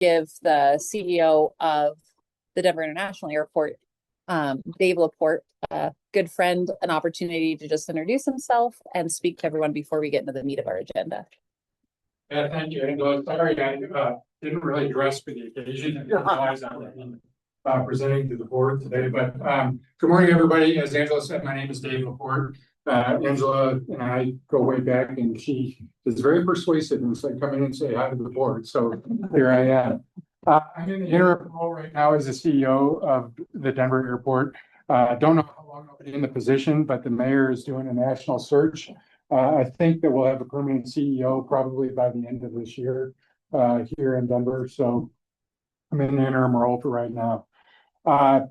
give the CEO of the Denver International Airport, Dave Laporte, a good friend, an opportunity to just introduce himself and speak to everyone before we get into the meat of our agenda. Yeah, thank you. And sorry, I didn't really dress for the occasion. I didn't realize I would be presenting to the board today. But good morning, everybody. As Angela said, my name is Dave Laporte. Angela and I go way back, and she is very persuasive and said, "Come in and say hi to the board." So here I am. I'm in the interim role right now as the CEO of the Denver Airport. Don't know how long I'll be in the position, but the mayor is doing a national search. I think that we'll have a permanent CEO probably by the end of this year here in Denver. So I'm in the interim role for right now. I'll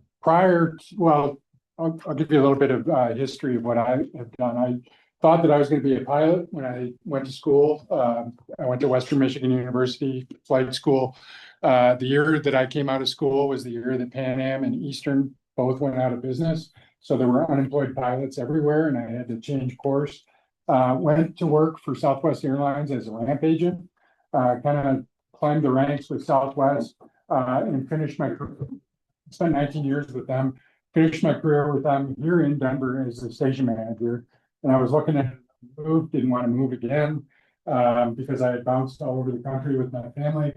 give you a little bit of history of what I have done. I thought that I was going to be a pilot when I went to school. I went to Western Michigan University flight school. The year that I came out of school was the year that Pan Am and Eastern both went out of business. So there were unemployed pilots everywhere, and I had to change course. Went to work for Southwest Airlines as a ramp agent, kind of climbed the ranks with Southwest, and spent 19 years with them, finished my career with them here in Denver as a station manager. And I was looking at move, didn't want to move again because I had bounced all over the country with my family.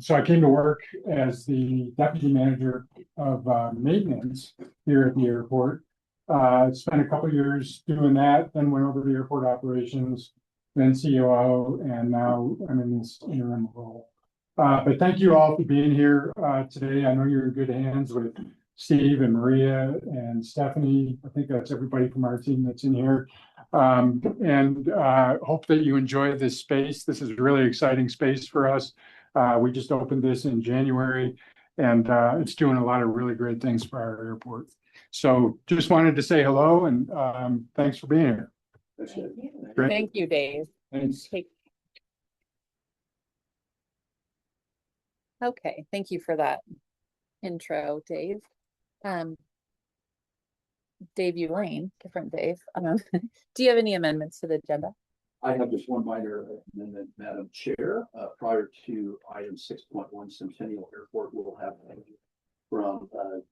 So I came to work as the deputy manager of maintenance here at the airport. Spent a couple of years doing that, then went over to airport operations, then COO, and now I'm in this interim role. But thank you all for being here today. I know you're in good hands with Steve and Maria and Stephanie. I think that's everybody from our team that's in here. And hope that you enjoy this space. This is a really exciting space for us. We just opened this in January, and it's doing a lot of really great things for our airport. So just wanted to say hello, and thanks for being here. Thank you, Dave. Thanks. Okay, thank you for that intro, Dave. Dave Ulane, different Dave. Do you have any amendments to the agenda? I have just one minor amendment, Madam Chair. Prior to item 6.1 Centennial Airport, we'll have from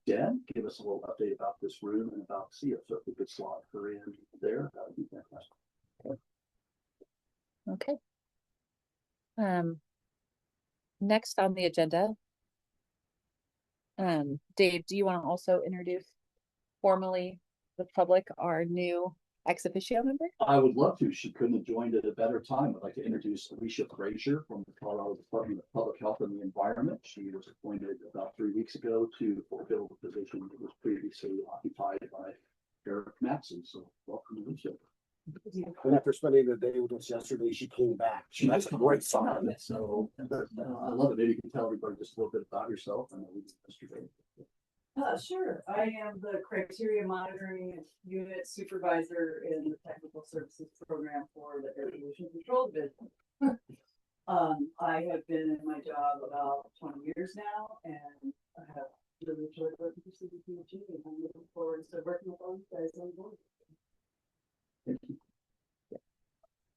Dan give us a little update about this room and about CEEA. So if we could slot her in there, that would be fantastic. Okay. Next on the agenda, Dave, do you want to also introduce formally the public our new ex officio member? I would love to. She couldn't have joined at a better time. I'd like to introduce Alicia Frazier from the Colorado Department of Public Health and the Environment. She was appointed about 3 weeks ago to fulfill the position that was previously occupied by Eric Matson. So welcome, Alicia. And after spending the day with us yesterday, she came back. That's a great sign. So I love it. Maybe you can tell everybody just a little bit about yourself and yesterday. Sure. I am the criteria monitoring unit supervisor in the technical services program for the air pollution control division. I have been in my job about 20 years now, and I have really enjoyed working for CDPG, and I'm looking forward to working with all you guys on board. Thank you.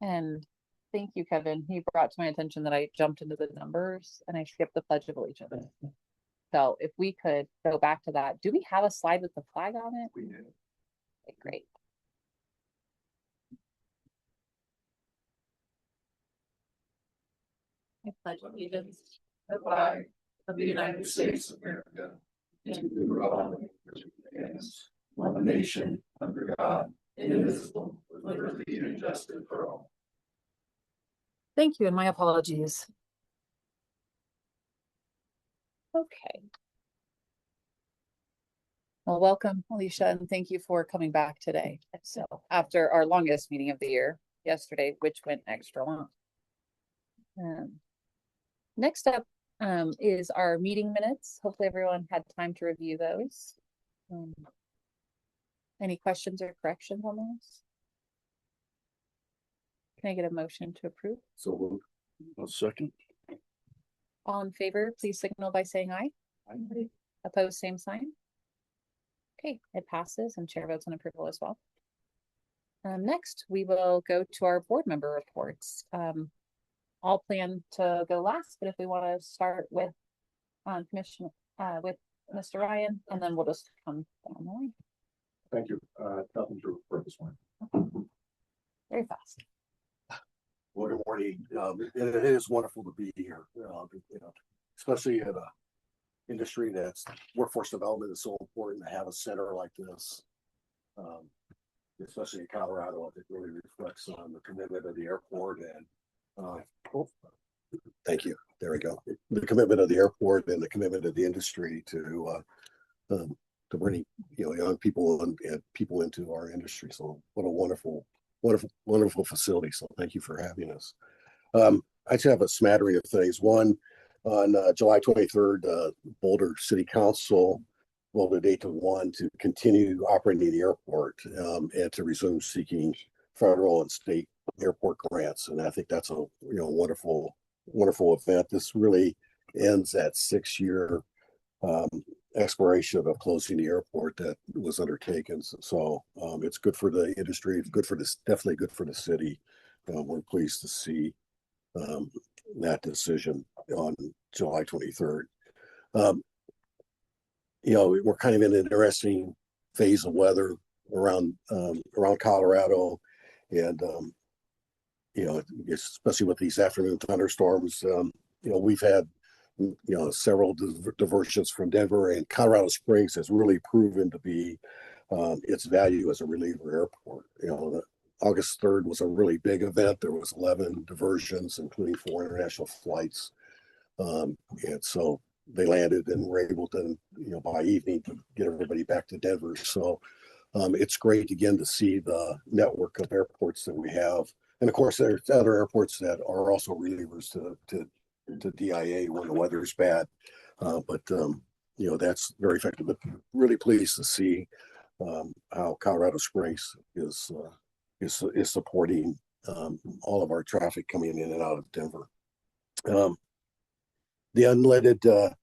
And thank you, Kevin. He brought to my attention that I jumped into the numbers and I skipped the Pledge of Allegiance. So if we could go back to that. Do we have a slide with the flag on it? We do. Okay, great. I pledge allegiance to the flag of the United States of America and to the republic which stands one nation under God, indivisible, with liberty and justice for all. Thank you, and my apologies. Okay. Well, welcome, Alicia, and thank you for coming back today. So after our longest meeting of the year yesterday, which went extra long. Next up is our meeting minutes. Hopefully everyone had time to review those. Any questions or corrections on those? Can I get a motion to approve? So a second. All in favor, please signal by saying aye. Aye. Opposed, same sign. Okay, it passes and chair votes on approval as well. Next, we will go to our board member reports. all plan to go last, but if we want to start with with Mr. Ryan, and then we'll just come down the line Thank you. Nothing to report this morning. very fast. Well, good morning. It is wonderful to be here, especially in a industry that's workforce development is so important to have a center like this. Especially in Colorado, it really reflects on the commitment of the airport and thank you. There we go. The commitment of the airport and the commitment of the industry to bring young people and people into our industry. So what a wonderful facility. So thank you for having us. I just have a smattering of things. One, on July 23rd, Boulder City Council voted 8-1 to continue operating the airport and to resume seeking federal and state airport grants. And I think that's a wonderful event. This really ends that 6-year exploration of closing the airport that was undertaken. So it's good for the industry. It's good for this, definitely good for the city. We're pleased to see that decision on July 23rd. We're kind of in an interesting phase of weather around Colorado, and especially with these afternoon thunderstorms. We've had several diversions from Denver, and Colorado Springs has really proven to be its value as a reliever airport. August 3rd was a really big event. There was 11 diversions, including 4 international flights. And so they landed and were able to, by evening, to get everybody back to Denver. So it's great again to see the network of airports that we have. And of course, there's other airports that are also relievers to DIA when the weather's bad. But that's very effective. But really pleased to see how Colorado Springs is supporting all of our traffic coming in and out of Denver. The unleaded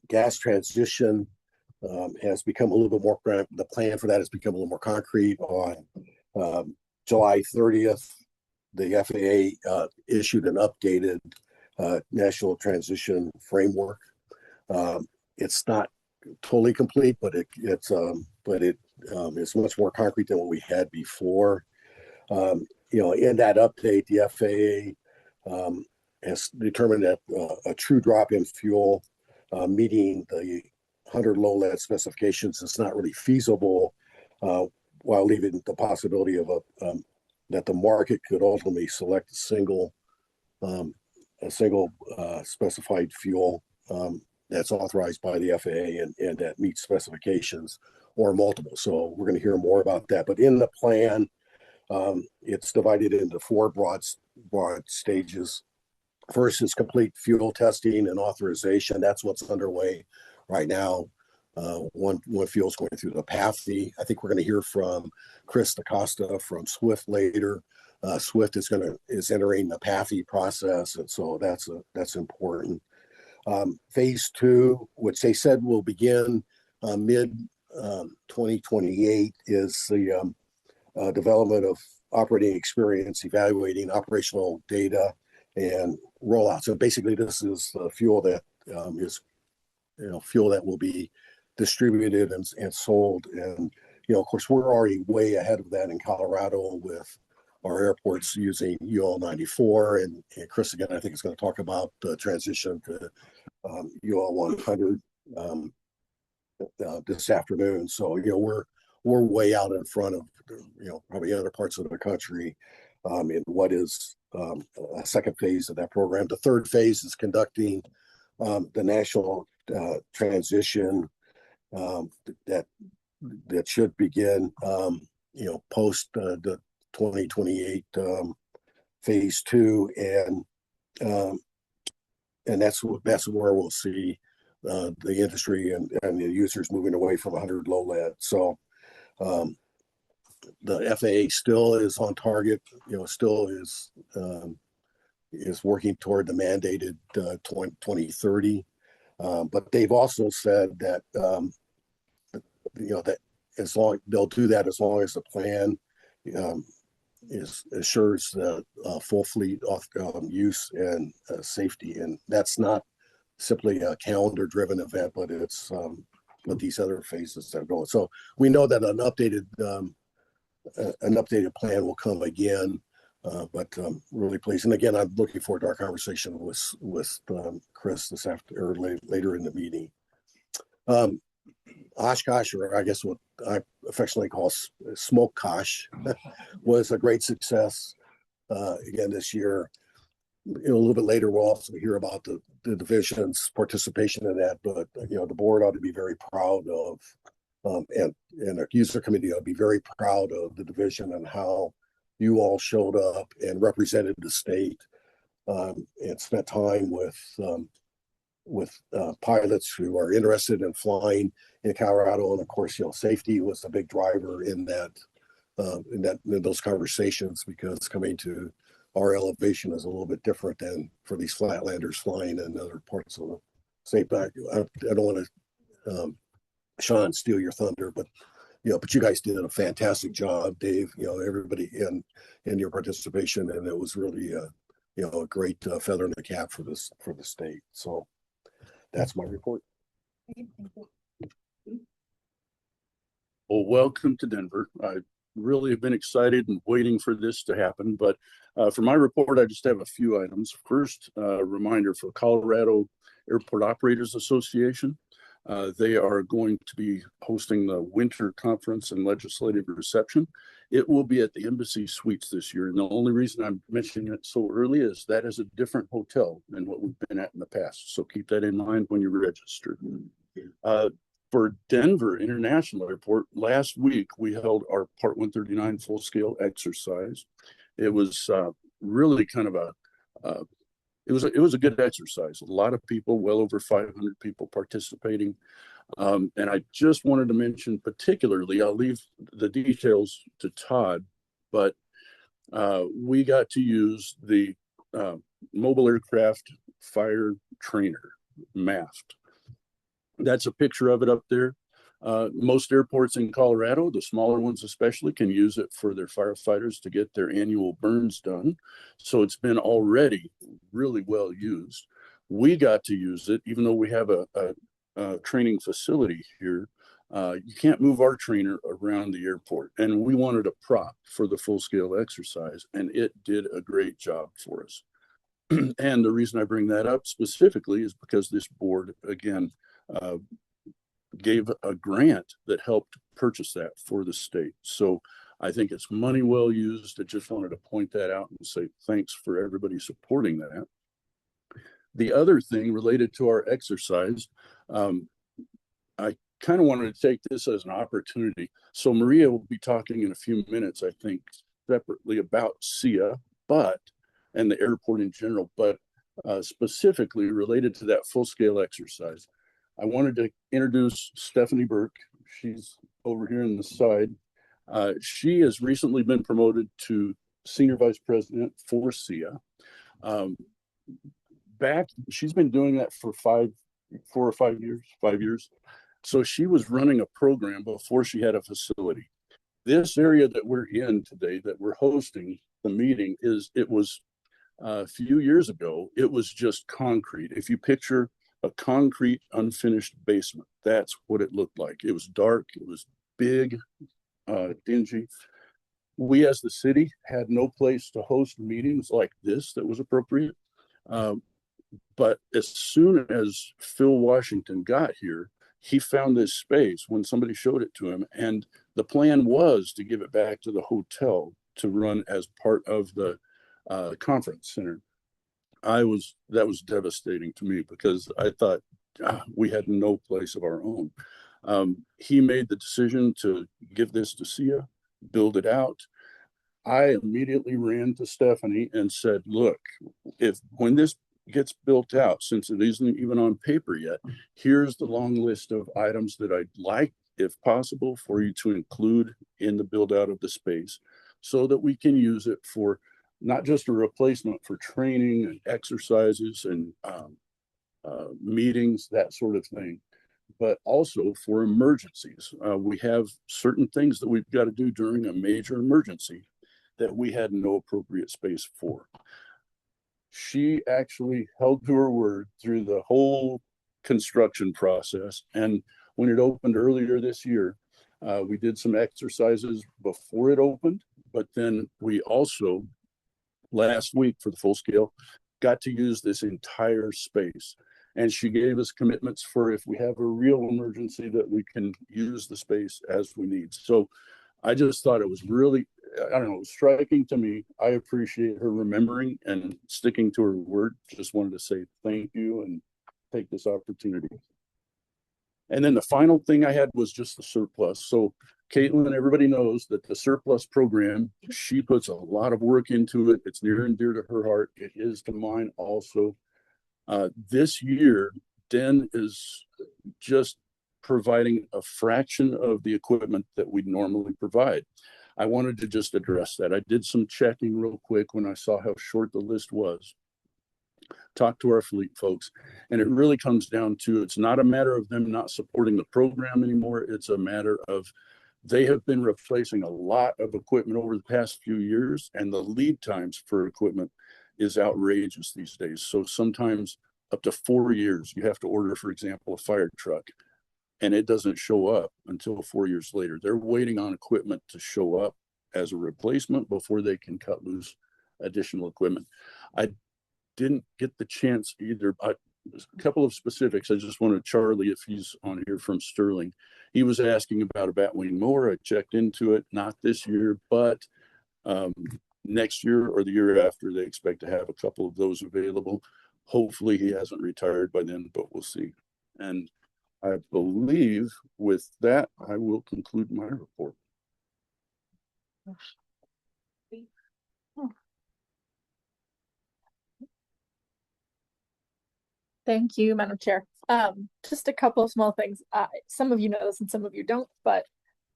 gas transition has become a little bit more, the plan for that has become a little more concrete. On July 30th, the FAA issued an updated national transition framework. It's not totally complete, but it's much more concrete than what we had before. In that update, the FAA has determined that a true drop-in fuel meeting the 100 low lead specifications is not really feasible, while leaving the possibility of that the market could ultimately select a single specified fuel that's authorized by the FAA and that meets specifications, or multiple. So we're going to hear more about that. But in the plan, it's divided into 4 broad stages. First is complete fuel testing and authorization. That's what's underway right now. One fuel is going through the PAFI. I think we're going to hear from Chris DaCosta from Swift later. Swift is entering the PAFI process, and so that's important. Phase 2, which they said will begin mid 2028, is the development of operating experience, evaluating operational data, and rollout. So basically, this is the fuel that is fuel that will be distributed and sold. And of course, we're already way ahead of that in Colorado with our airports using UL 94, and Chris again I think is going to talk about the transition to UL 100 this afternoon. So we're way out in front of probably other parts of the country in what is a second phase of that program. The third phase is conducting the national transition that should begin post the 2028 phase 2, and that's where we'll see the industry and the users moving away from 100 low lead. So the FAA still is on target, still is working toward the mandated 2030. But they've also said that that as long they'll do that as long as the plan assures the full fleet use and safety. And that's not simply a calendar driven event, but it's but these other phases that are going. So we know that an updated plan will come again. But really pleased. And again, I'm looking forward to our conversation with Chris this after or later in the meeting. Oshkosh, or I guess what I affectionately call Smoke Kosh, was a great success again this year. A little bit later, we'll also hear about the division's participation in that. But the board ought to be very proud of, and the user committee ought to be very proud of the division and how you all showed up and represented the state and spent time with pilots who are interested in flying in Colorado. And of course, safety was a big driver in those conversations, because coming to our elevation is a little bit different than for these flatlanders flying in other parts of the state. But I don't want to, Sean, steal your thunder, but you guys did a fantastic job, Dave. Everybody in your participation, and it was really a great feather in the cap for the state. So that's my report. Well, welcome to Denver. I really have been excited and waiting for this to happen. But for my report, I just have a few items. First, reminder for Colorado Airport Operators Association. They are going to be hosting the winter conference and legislative reception. It will be at the Embassy Suites this year. And the only reason I'm mentioning it so early is that is a different hotel than what we've been at in the past. So keep that in mind when you register. For Denver International Airport, last week we held our Part 139 full-scale exercise. It was really kind of it was a good exercise. A lot of people, well over 500 people participating. And I just wanted to mention particularly, I'll leave the details to Todd, but we got to use the mobile aircraft fire trainer, MAFT. That's a picture of it up there. Most airports in Colorado, the smaller ones especially, can use it for their firefighters to get their annual burns done. So it's been already really well used. We got to use it, even though we have a training facility here. You can't move our trainer around the airport. And we wanted a prop for the full-scale exercise, and it did a great job for us. And the reason I bring that up specifically is because this board, again, gave a grant that helped purchase that for the state. So I think it's money well used. I just wanted to point that out and say thanks for everybody supporting that. The other thing related to our exercise, I kind of wanted to take this as an opportunity. So Maria will be talking in a few minutes, I think, separately about CEEA, and the airport in general, but specifically related to that full-scale exercise. I wanted to introduce Stephanie Burke. She's over here on the side. She has recently been promoted to Senior Vice President for CEEA. She's been doing that for 4 or 5 years, 5 years. So she was running a program before she had a facility. This area that we're in today, that we're hosting the meeting, it was a few years ago, it was just concrete. If you picture a concrete unfinished basement, that's what it looked like. It was dark, it was big, dingy. We as the city had no place to host meetings like this that was appropriate. But as soon as Phil Washington got here, he found this space when somebody showed it to him. And the plan was to give it back to the hotel to run as part of the conference center. That was devastating to me, because I thought we had no place of our own. He made the decision to give this to CEEA, build it out. I immediately ran to Stephanie and said, look, when this gets built out, since it isn't even on paper yet, here's the long list of items that I'd like, if possible, for you to include in the build out of the space, so that we can use it for not just a replacement for training and exercises and meetings, that sort of thing, but also for emergencies. We have certain things that we've got to do during a major emergency. that we had no appropriate space for. She actually held to her word through the whole construction process. And when it opened earlier this year, we did some exercises before it opened, but then we also, last week for the full scale, got to use this entire space. And she gave us commitments for if we have a real emergency that we can use the space as we need. So I just thought it was really, I don't know, striking to me. I appreciate her remembering and sticking to her word. Just wanted to say thank you and take this opportunity. And then the final thing I had was just the surplus. So Caitlin, everybody knows that the surplus program, she puts a lot of work into it. It's near and dear to her heart. It is to mine also. This year, Den is just providing a fraction of the equipment that we normally provide. I wanted to just address that. I did some checking real quick when I saw how short the list was. Talk to our fleet folks, and it really comes down to, it's not a matter of them not supporting the program anymore. It's a matter of they have been replacing a lot of equipment over the past few years, and the lead times for equipment is outrageous these days. So sometimes up to 4 years, you have to order, for example, a fire truck, and it doesn't show up until 4 years later. They're waiting on equipment to show up as a replacement before they can cut loose additional equipment. I didn't get the chance either. A couple of specifics. I just wanted Charlie, if he's on here from Sterling, he was asking about a batwing mower. I checked into it, not this year, but next year or the year after, they expect to have a couple of those available. Hopefully he hasn't retired by then, but we'll see. And I believe with that, I will conclude my report. Thank you, Madam Chair. Just a couple of small things. Some of you know this and some of you don't, but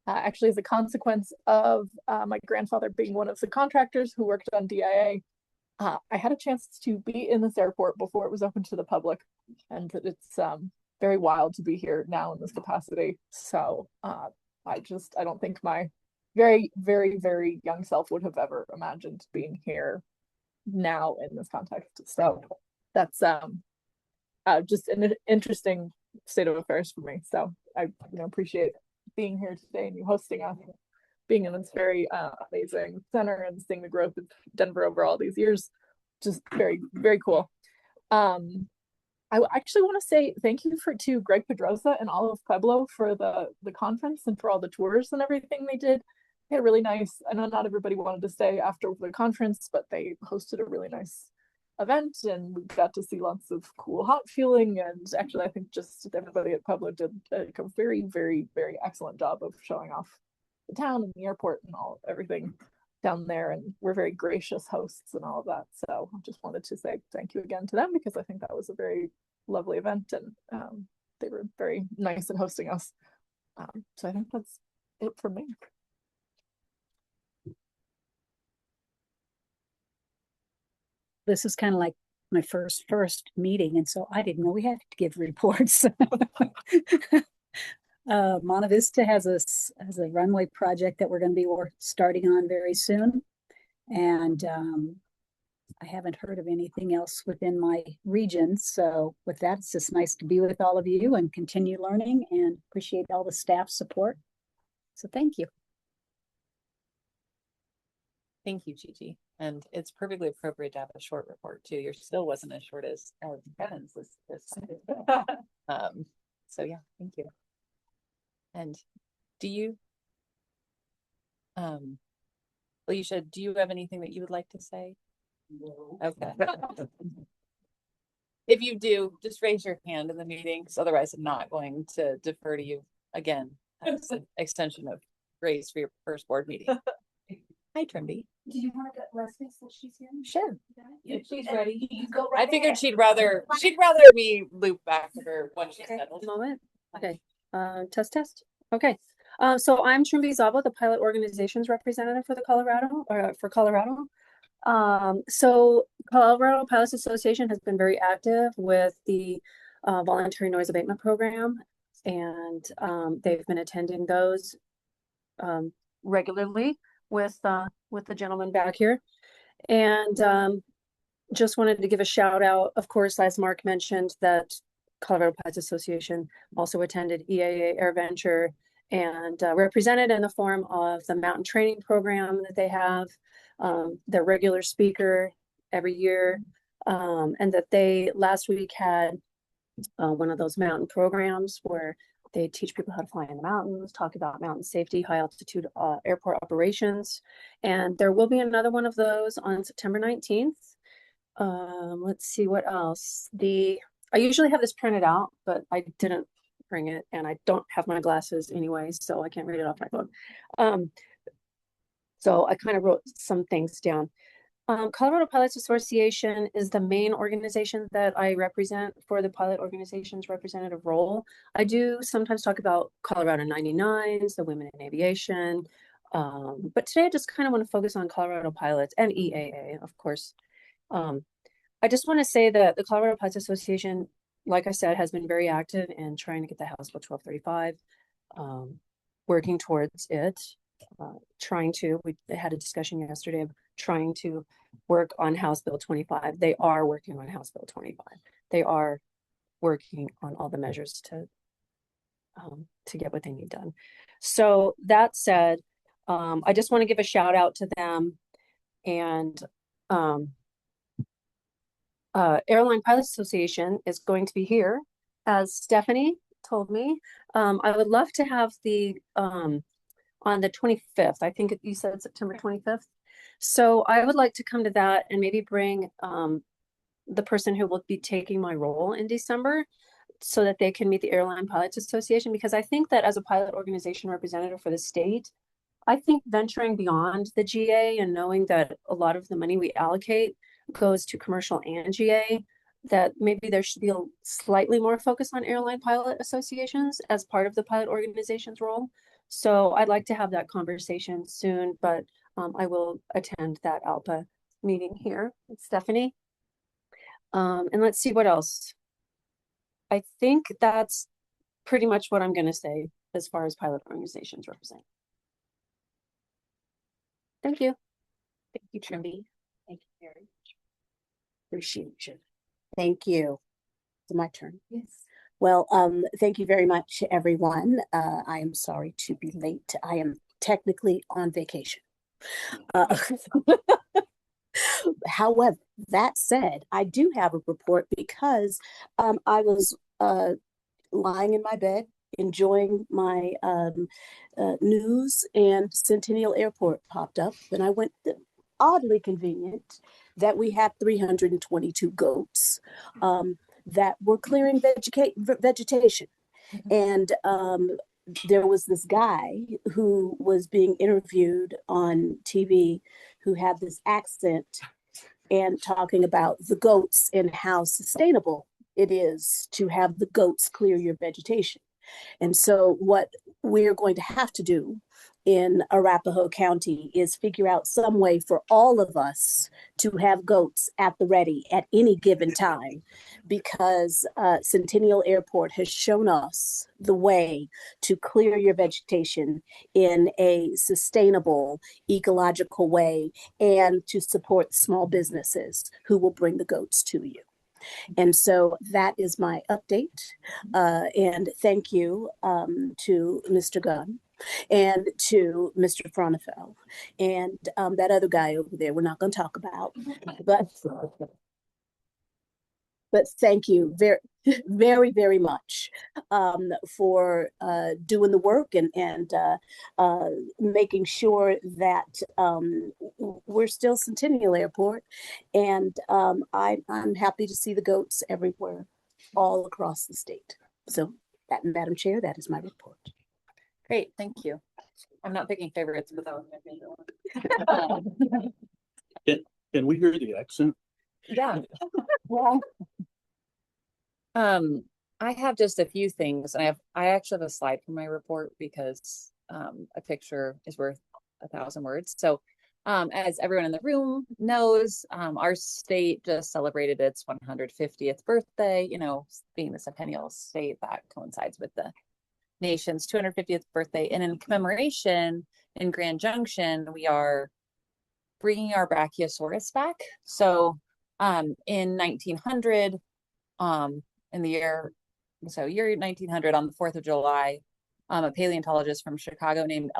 actually as a consequence of my grandfather being one of the contractors who worked on DIA, I had a chance to be in this airport before it was open to the public, and it's very wild to be here now in this capacity. So I don't think my very, very, very young self would have ever imagined being here now in this context. So that's just an interesting state of affairs for me. So I appreciate being here today and you hosting us, being in this very amazing center and seeing the growth of Denver over all these years. Just very, very cool. I actually want to say thank you to Greg Pedrosa and all of Pueblo for the conference and for all the tours and everything they did. They had a really nice, I know not everybody wanted to stay after the conference, but they hosted a really nice event and we got to see lots of cool hot fueling. And actually, I think just everybody at Pueblo did a very, very, very excellent job of showing off the town and the airport and everything down there. And we're very gracious hosts and all of that. So I just wanted to say thank you again to them because I think that was a very lovely event and they were very nice in hosting us. So I think that's it for me. This is kind of like my first meeting, and so I didn't know we had to give reports. Monte Vista has a runway project that we're going to be starting on very soon, and I haven't heard of anything else within my region. So with that, it's just nice to be with all of you and continue learning, and appreciate all the staff support. So thank you. Thank you, Gigi. And it's perfectly appropriate to have a short report too. Yours still wasn't as short as Kevin's this time. So yeah, thank you. And do you, Alicia, do you have anything that you would like to say? No. Okay. If you do, just raise your hand in the meeting, because otherwise I'm not going to defer to you again. That's an extension of grace for your first board meeting. Hi, Trimby. Did you want to get Leslie so she's here? Sure. If she's ready, you go right I figured ahead. she'd rather me loop back to her when she's settled. Moment. Okay. Test. Okay. So I'm Trimby Zava, the pilot organizations representative for Colorado. So Colorado Pilots Association has been very active with the voluntary noise abatement program, and they've been attending those regularly. with the gentleman back here. And just wanted to give a shout out, of course, as Mark mentioned, that Colorado Pilots Association also attended EAA AirVenture and represented in the form of the mountain training program that they have, their regular speaker every year, and that they last week had one of those mountain programs where they teach people how to fly in the mountains, talk about mountain safety, high altitude airport operations. And there will be another one of those on September 19th. Let's see what else. I usually have this printed out, but I didn't bring it and I don't have my glasses anyway, so I can't read it off my phone. So I kind of wrote some things down. Colorado Pilots Association is the main organization that I represent for the pilot organization's representative role. I do sometimes talk about Colorado 99s, the women in aviation, but today I just kind of want to focus on Colorado Pilots and EAA, of course. I just want to say that the Colorado Pilots Association, like I said, has been very active in trying to get the House Bill 1235, working towards it, we had a discussion yesterday of trying to work on House Bill 25. They are working on House Bill 25. They are working on all the measures to get what they need done. So that said, I just want to give a shout out to them. And Airline Pilots Association is going to be here, as Stephanie told me. I would love to have on the 25th. I think you said September 25th. So I would like to come to that and maybe bring the person who will be taking my role in December so that they can meet the Airline Pilots Association, because I think that as a pilot organization representative for the state, I think venturing beyond the GA and knowing that a lot of the money we allocate goes to commercial and GA, that maybe there should be a slightly more focus on airline pilot associations as part of the pilot organization's role. So I'd like to have that conversation soon, but I will attend that ALPA meeting here with Stephanie. And let's see what else. I think that's pretty much what I'm going to say as far as pilot organizations represent. Thank you. Thank you, Trimby. Thank you very much. Appreciate you. Thank you. It's my turn. Yes. Well, thank you very much, everyone. I am sorry to be late. I am technically on vacation. However, that said, I do have a report because I was lying in my bed enjoying my news, and Centennial Airport popped up, and I went, oddly convenient that we had 322 goats that were clearing vegetation. And there was this guy who was being interviewed on TV who had this accent and talking about the goats and how sustainable it is to have the goats clear your vegetation. And so what we're going to have to do in Arapahoe County is figure out some way for all of us to have goats at the ready at any given time, because Centennial Airport has shown us the way to clear your vegetation in a sustainable, ecological way, and to support small businesses who will bring the goats to you. And so that is my update. And thank you to Mr. Gunn and to Mr. Fronefeld and that other guy over there we're not going to talk about. But thank you very, very, very much for doing the work and making sure that we're still Centennial Airport. And I'm happy to see the goats everywhere, all across the state. So, Madam Chair, that is my report. Great, thank you. I'm not picking favorites, but that was my favorite one. Can we hear the accent? Yeah. I have just a few things. I actually have a slide for my report because a picture is worth 1,000 words. So as everyone in the room knows, our state just celebrated its 150th birthday. You know, being the Centennial state, that coincides with the nation's 250th birthday. And in commemoration, in Grand Junction, we are bringing our Brachiosaurus back. So in 1900, in the year 1900, on the 4th of July, a paleontologist from Chicago named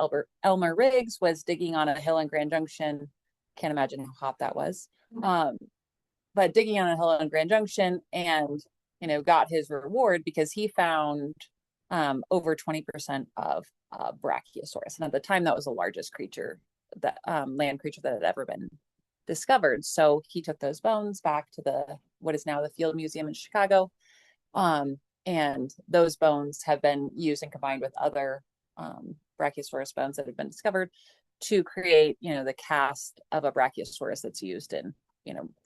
Elmer Riggs was digging on a hill in Grand Junction. Can't imagine how hot that was. But digging on a hill in Grand Junction, and got his reward because he found over 20% of Brachiosaurus. And at the time, that was the largest creature, that land creature that had ever been discovered. So he took those bones back to what is now the Field Museum in Chicago. And those bones have been used and combined with other Brachiosaurus bones that have been discovered to create, the cast of a Brachiosaurus that's used in,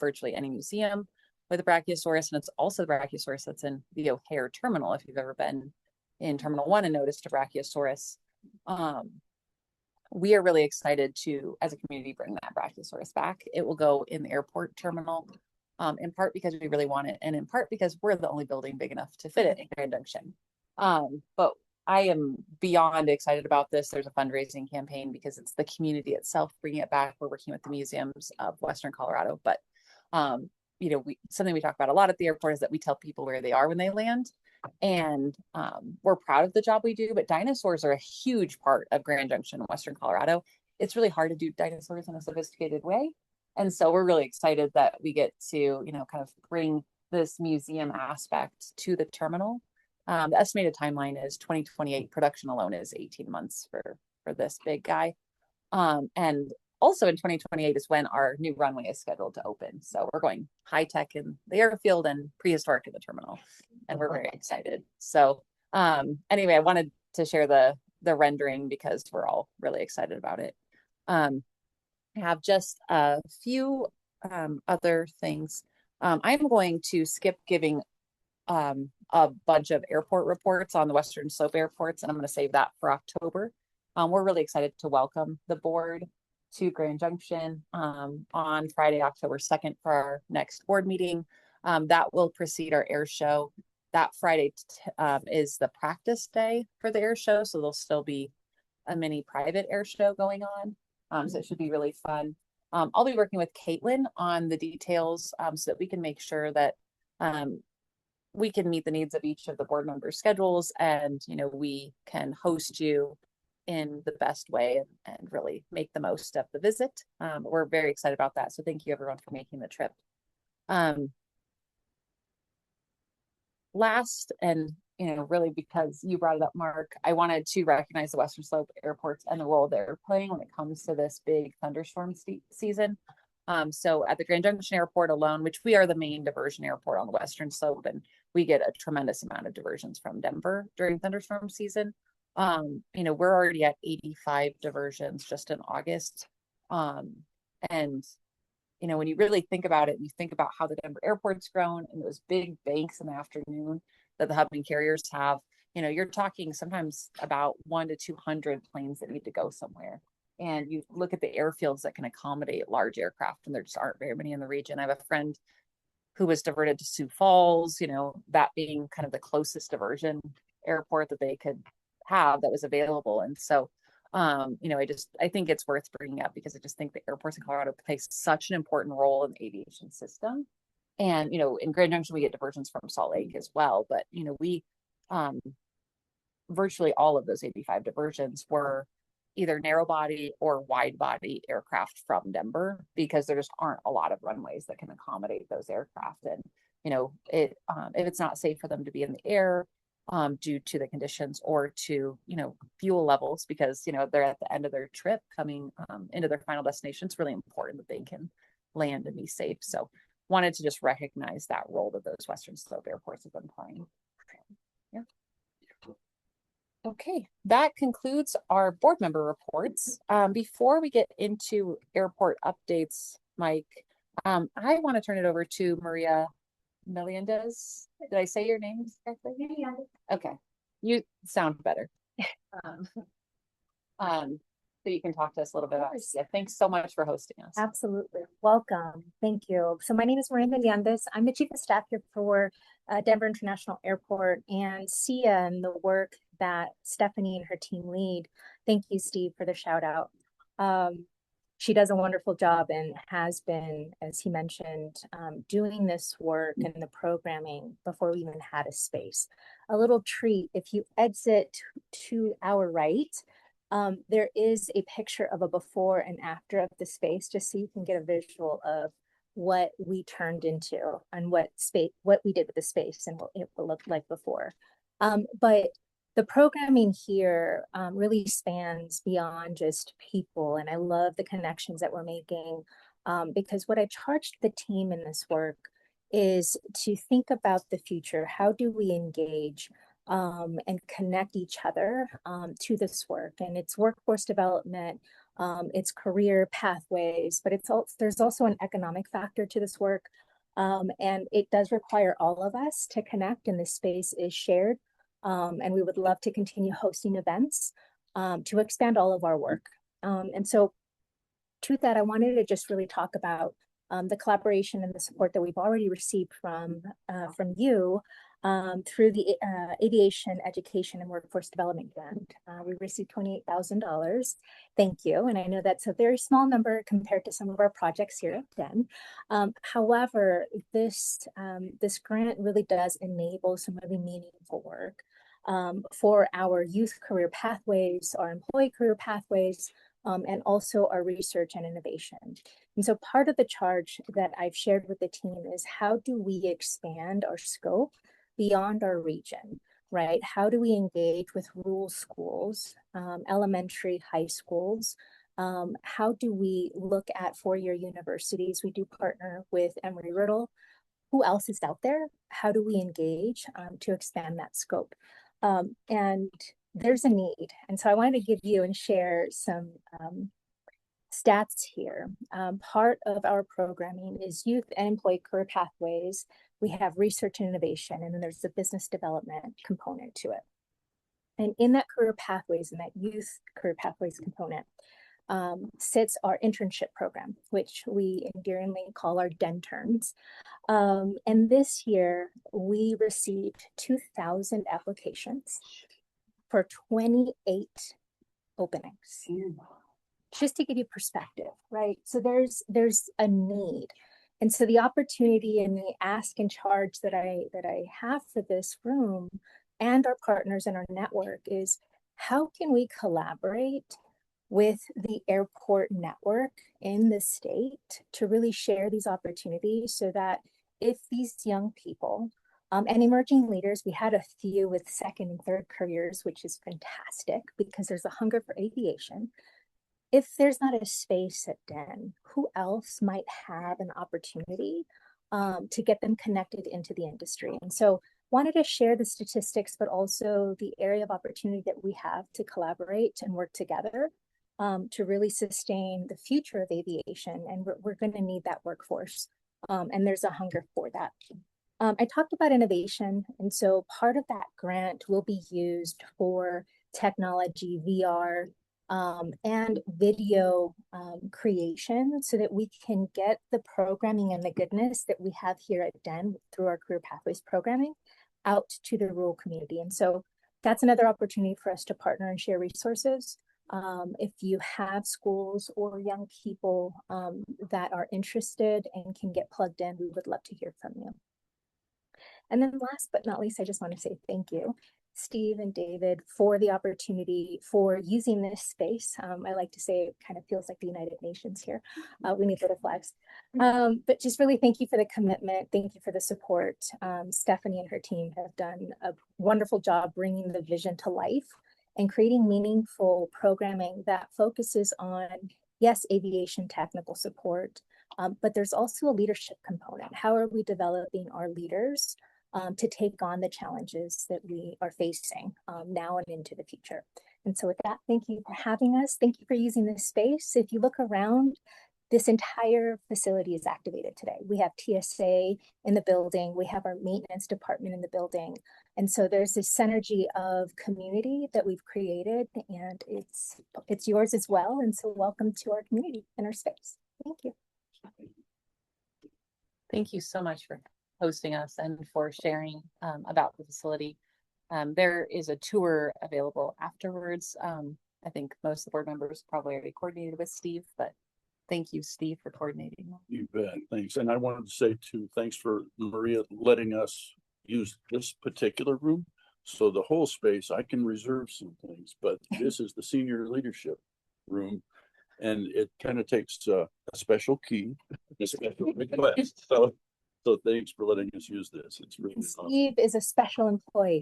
virtually any museum with a Brachiosaurus. And it's also the Brachiosaurus that's in the O'Hare Terminal. If you've ever been in Terminal 1 and noticed a Brachiosaurus, we are really excited to, as a community, bring that Brachiosaurus back. It will go in the airport terminal, in part because we really want it, and in part because we're the only building big enough to fit it in Grand Junction. But I am beyond excited about this. There's a fundraising campaign because it's the community itself bringing it back. We're working with the museums of Western Colorado, but something we talk about a lot at the airport is that we tell people where they are when they land, and we're proud of the job we do. But dinosaurs are a huge part of Grand Junction, Western Colorado. It's really hard to do dinosaurs in a sophisticated way. And so we're really excited that we get to, kind of bring this museum aspect to the terminal. The estimated timeline is 2028. Production alone is 18 months for this big guy. And also in 2028 is when our new runway is scheduled to open. So we're going high tech in the airfield and prehistoric in the terminal. And we're very excited. So anyway, I wanted to share the rendering because we're all really excited about it. I have just a few other things. I'm going to skip giving a bunch of airport reports on the Western Slope airports, and I'm going to save that for October. We're really excited to welcome the board to Grand Junction on Friday, October 2nd for our next board meeting. That will precede our air show. That Friday is the practice day for the air show, so there'll still be a mini private air show going on. So it should be really fun. I'll be working with Caitlin on the details so that we can make sure that we can meet the needs of each of the board members' schedules, and we can host you in the best way and really make the most of the visit. We're very excited about that. So thank you everyone for making the trip. Last, and really because you brought it up, Mark, I wanted to recognize the Western Slope airports and the role they're playing when it comes to this big thunderstorm season. So at the Grand Junction Airport alone, which we are the main diversion airport on the Western Slope, and we get a tremendous amount of diversions from Denver during thunderstorm season. We're already at 85 diversions just in August. And when you really think about it, you think about how the Denver airport's grown and those big banks in the afternoon that the hubbing carriers have, you're talking sometimes about 100 to 200 planes that need to go somewhere. And you look at the airfields that can accommodate large aircraft, and there just aren't very many in the region. I have a friend who was diverted to Sioux Falls, that being kind of the closest diversion airport that they could have that was available. And so, I think it's worth bringing up because I just think the airports in Colorado play such an important role in the aviation system. And, in Grand Junction, we get diversions from Salt Lake as well. But, we virtually all of those 85 diversions were either narrow body or wide body aircraft from Denver, because there just aren't a lot of runways that can accommodate those aircraft. And, if it's not safe for them to be in the air due to the conditions or to, fuel levels, because, they're at the end of their trip coming into their final destination, it's really important that they can land and be safe. So wanted to just recognize that role that those Western Slope airports have been playing. Yeah. Okay, that concludes our board member reports. Before we get into airport updates, Mike, I want to turn it over to Maria Melendez. Did I say your name correctly? Yeah. Okay, you sound better. So you can talk to us a little bit about CEEA. Thanks so much for hosting us. Absolutely. Welcome. Thank you. So my name is Maria Melendez. I'm the Chief of Staff here for Denver International Airport, and CEEA and the work that Stephanie and her team lead. Thank you, Steve, for the shout out. She does a wonderful job and has been, as he mentioned, doing this work and the programming before we even had a space. A little treat, if you exit to our right, there is a picture of a before and after of the space, just so you can get a visual of what we turned into and what we did with the space and what it will look like before. But the programming here really spans beyond just people, and I love the connections that we're making, because what I charged the team in this work is to think about the future. How do we engage and connect each other to this work? And it's workforce development, it's career pathways, but there's also an economic factor to this work. And it does require all of us to connect, and this space is shared. And we would love to continue hosting events to expand all of our work. And so to that, I wanted to just really talk about the collaboration and the support that we've already received from you through the Aviation Education and Workforce Development Grant. We received $28,000. Thank you. And I know that's a very small number compared to some of our projects here at DEN. However, this grant really does enable some really meaningful work for our youth career pathways, our employee career pathways, and also our research and innovation. And so part of the charge that I've shared with the team is, how do we expand our scope beyond our region, right? How do we engage with rural schools, elementary, high schools? How do we look at four-year universities? We do partner with Embry-Riddle. Who else is out there? How do we engage to expand that scope? And there's a need. And so I wanted to give you and share some stats here. Part of our programming is youth and employee career pathways. We have research and innovation, and then there's the business development component to it. And in that career pathways and that youth career pathways component sits our internship program, which we endearingly call our DENterns. And this year we received 2,000 applications for 28 openings. Just to give you perspective, right? So there's a need. And so the opportunity and the ask and charge that I have for this room and our partners in our network is, how can we collaborate with the airport network in the state to really share these opportunities, so that if these young people and emerging leaders, we had a few with second and third careers, which is fantastic because there's a hunger for aviation. If there's not a space at DEN, who else might have an opportunity to get them connected into the industry? And so wanted to share the statistics, but also the area of opportunity that we have to collaborate and work together to really sustain the future of aviation. And we're going to need that workforce. And there's a hunger for that. I talked about innovation. And so part of that grant will be used for technology, VR, and video creation, so that we can get the programming and the goodness that we have here at DEN through our Career Pathways programming out to the rural community. And so that's another opportunity for us to partner and share resources. If you have schools or young people that are interested and can get plugged in, we would love to hear from you. And then last but not least, I just want to say thank you, Steve and David, for the opportunity for using this space. I like to say it kind of feels like the United Nations here. We need little flags. But just really thank you for the commitment. Thank you for the support. Stephanie and her team have done a wonderful job bringing the vision to life and creating meaningful programming that focuses on, yes, aviation technical support, but there's also a leadership component. How are we developing our leaders to take on the challenges that we are facing now and into the future? And so with that, thank you for having us. Thank you for using this space. If you look around, this entire facility is activated today. We have TSA in the building. We have our maintenance department in the building. And so there's this synergy of community that we've created, and it's yours as well. And so welcome to our community and our space. Thank you. Thank you so much for hosting us and for sharing about the facility. There is a tour available afterwards. I think most of the board members probably already coordinated with Steve, but thank you, Steve, for coordinating that. You bet, thanks. And I wanted to say too, thanks for Maria letting us use this particular room. So the whole space, I can reserve some things, but this is the senior leadership room. And it kind of takes a special key, a special request. So thanks for letting us use this. It's really awesome. Steve is a special employee.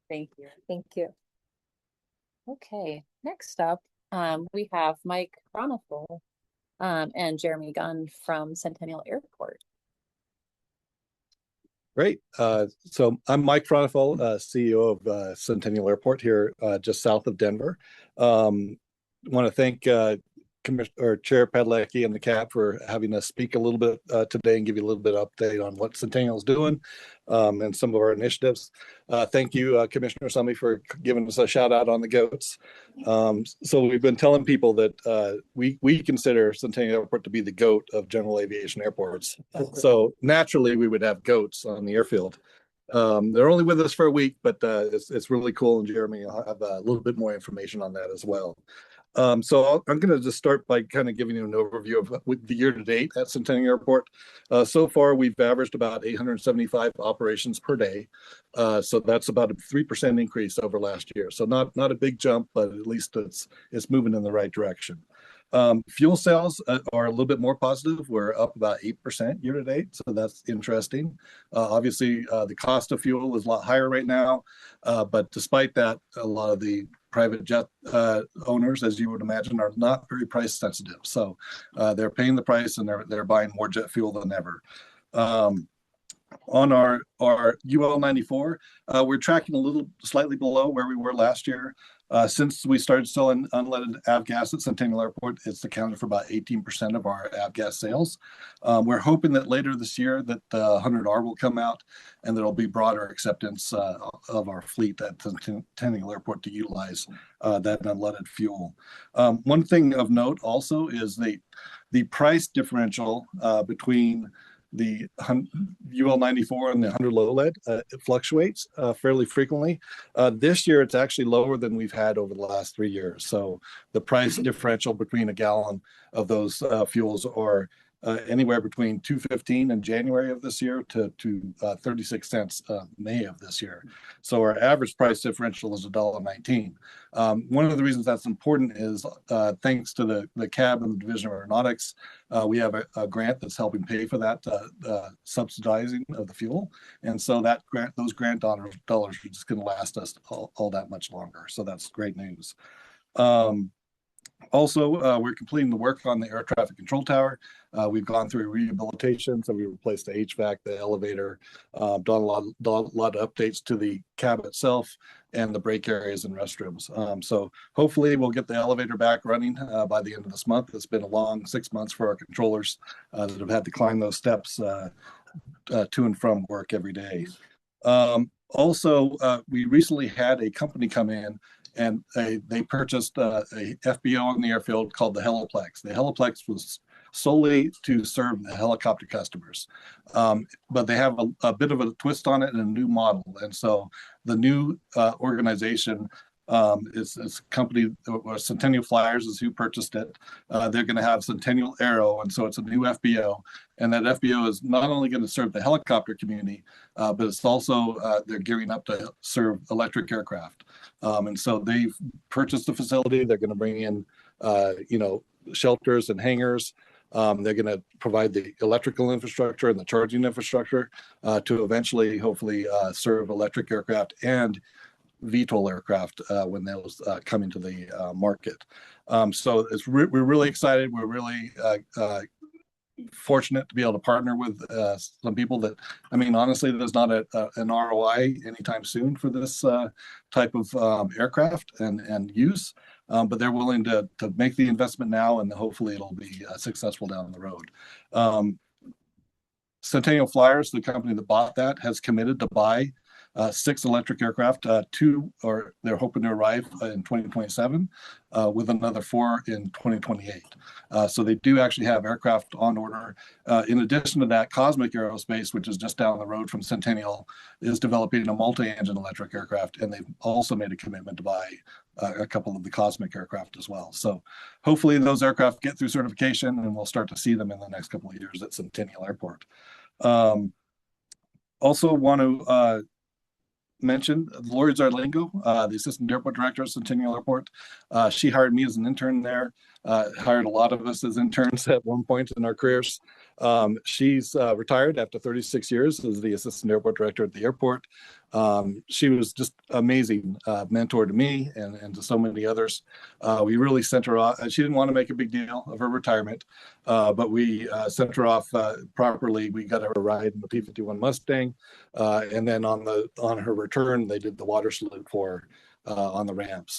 Thank you. Thank you. Okay, next up, we have Mike Chronicle and Jeremy Gunn from Centennial Airport. Great. So I'm Mike Chronicle, CEO of Centennial Airport here just south of Denver. Want to thank Chair Padalecki and the CAB for having us speak a little bit today and give you a little bit of update on what Centennial is doing and some of our initiatives. Thank you, Commissioner Summy, for giving us a shout out on the goats. So we've been telling people that we consider Centennial Airport to be the goat of general aviation airports. So naturally, we would have goats on the airfield. They're only with us for a week, but it's really cool. And Jeremy will have a little bit more information on that as well. So I'm going to just start by kind of giving you an overview of the year to date at Centennial Airport. So far, we've averaged about 875 operations per day. So that's about a 3% increase over last year. So not a big jump, but at least it's moving in the right direction. Fuel sales are a little bit more positive. We're up about 8% year to date, so that's interesting. Obviously, the cost of fuel is a lot higher right now, but despite that, a lot of the private jet owners, as you would imagine, are not very price sensitive. So they're paying the price and they're buying more jet fuel than ever. On our UL 94, we're tracking a little slightly below where we were last year. Since we started selling unleaded avgas at Centennial Airport, it's accounted for about 18% of our avgas sales. We're hoping that later this year that the 100R will come out and there'll be broader acceptance of our fleet at Centennial Airport to utilize that unleaded fuel. One thing of note also is the price differential between the UL 94 and the 100 low lead, it fluctuates fairly frequently. This year, it's actually lower than we've had over the last 3 years. So the price differential between a gallon of those fuels are anywhere between $2.15 in January of this year to 36 cents May of this year. So our average price differential is $1.19. One of the reasons that's important is thanks to the CAB and the Division of Aeronautics, we have a grant that's helping pay for that subsidizing of the fuel. And so those grant dollars are just going to last us all that much longer. So that's great news. Also, we're completing the work on the air traffic control tower. We've gone through rehabilitation, so we replaced the HVAC, the elevator, done a lot of updates to the cab itself and the break areas and restrooms. So hopefully we'll get the elevator back running by the end of this month. It's been a long 6 months for our controllers that have had to climb those steps to and from work every day. Also, we recently had a company come in and they purchased a FBO on the airfield called the Heliplex. The Heliplex was solely to serve the helicopter customers, but they have a bit of a twist on it and a new model. And so the new organization is a company, Centennial Flyers is who purchased it. They're going to have Centennial Aero, and so it's a new FBO. And that FBO is not only going to serve the helicopter community, but it's also they're gearing up to serve electric aircraft. And so they've purchased the facility. They're going to bring in, shelters and hangars. They're going to provide the electrical infrastructure and the charging infrastructure to eventually, hopefully, serve electric aircraft and VTOL aircraft when those come into the market. So we're really excited. We're really fortunate to be able to partner with some people that, I mean, honestly, there's not an ROI anytime soon for this type of aircraft and use, but they're willing to make the investment now, and hopefully it'll be successful down the road. Centennial Flyers, the company that bought that, has committed to buy 6 electric aircraft. 2 or they're hoping to arrive in 2027, with another 4 in 2028. So they do actually have aircraft on order. In addition to that, Cosmic Aerospace, which is just down the road from Centennial, is developing a multi-engine electric aircraft, and they've also made a commitment to buy a couple of the Cosmic aircraft as well. So hopefully those aircraft get through certification, and we'll start to see them in the next couple of years at Centennial Airport. Also want to mention Lori Zarlingo, the assistant airport director at Centennial Airport. She hired me as an intern there, hired a lot of us as interns at one point in our careers. She's retired after 36 years as the assistant airport director at the airport. She was just amazing mentor to me and to so many others. We really sent her off. She didn't want to make a big deal of her retirement, but we sent her off properly. We got her a ride in the P-51 Mustang, and then on her return, they did the water salute for her on the ramp.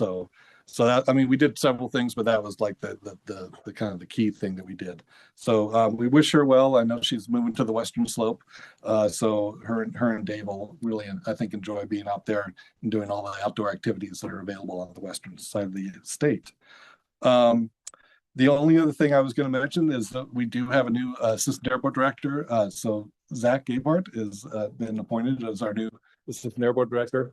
So that, I mean, we did several things, but that was like the kind of the key thing that we did. So we wish her well. I know she's moving to the Western Slope. So her and Dave will really, I think, enjoy being out there and doing all the outdoor activities that are available on the western side of the state. The only other thing I was going to mention is that we do have a new assistant airport director. So Zach Gabehart has been appointed as our new assistant airport director.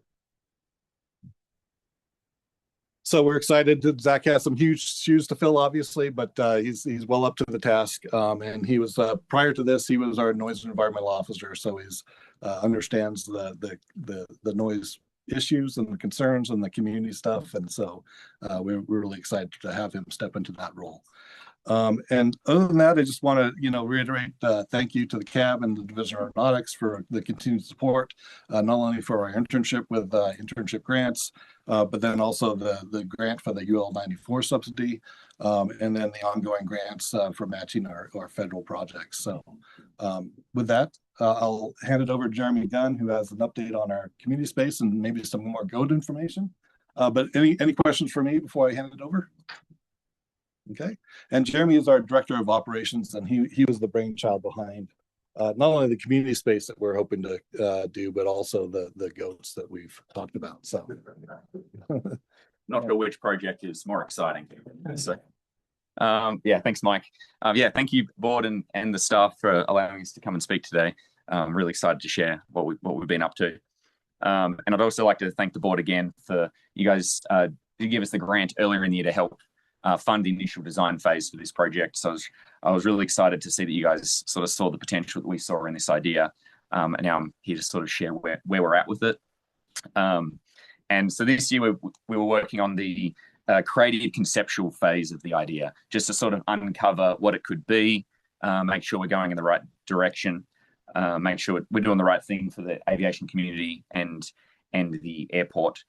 So we're excited that Zach has some huge shoes to fill, obviously, but he's well up to the task. And he was prior to this, he was our noise and environmental officer, so he's understands the noise issues and the concerns and the community stuff. And so we're really excited to have him step into that role. And other than that, I just want to, reiterate thank you to the CAB and the Division of Aeronautics for the continued support, not only for our internship with internship grants, but then also the grant for the UL-94 subsidy, and then the ongoing grants for matching our federal projects. So with that, I'll hand it over to Jeremy Gunn, who has an update on our community space and maybe some more GOAT information. But any questions for me before I hand it over? Okay, and Jeremy is our director of operations, and he was the brainchild behind not only the community space that we're hoping to do, but also the goats that we've talked about. So, not sure which project is more exciting. So, yeah, thanks, Mike. Yeah, thank you, board and the staff for allowing us to come and speak today. I'm really excited to share what we've been up to, and I'd also like to thank the board again for you guys to give us the grant earlier in the year to help fund the initial design phase for this project. So I was really excited to see that you guys sort of saw the potential that we saw in this idea. And now I'm here to sort of share where we're at with it. And so this year we were working on the creative conceptual phase of the idea, just to sort of uncover what it could be, make sure we're going in the right direction, make sure we're doing the right thing for the aviation community and the airport.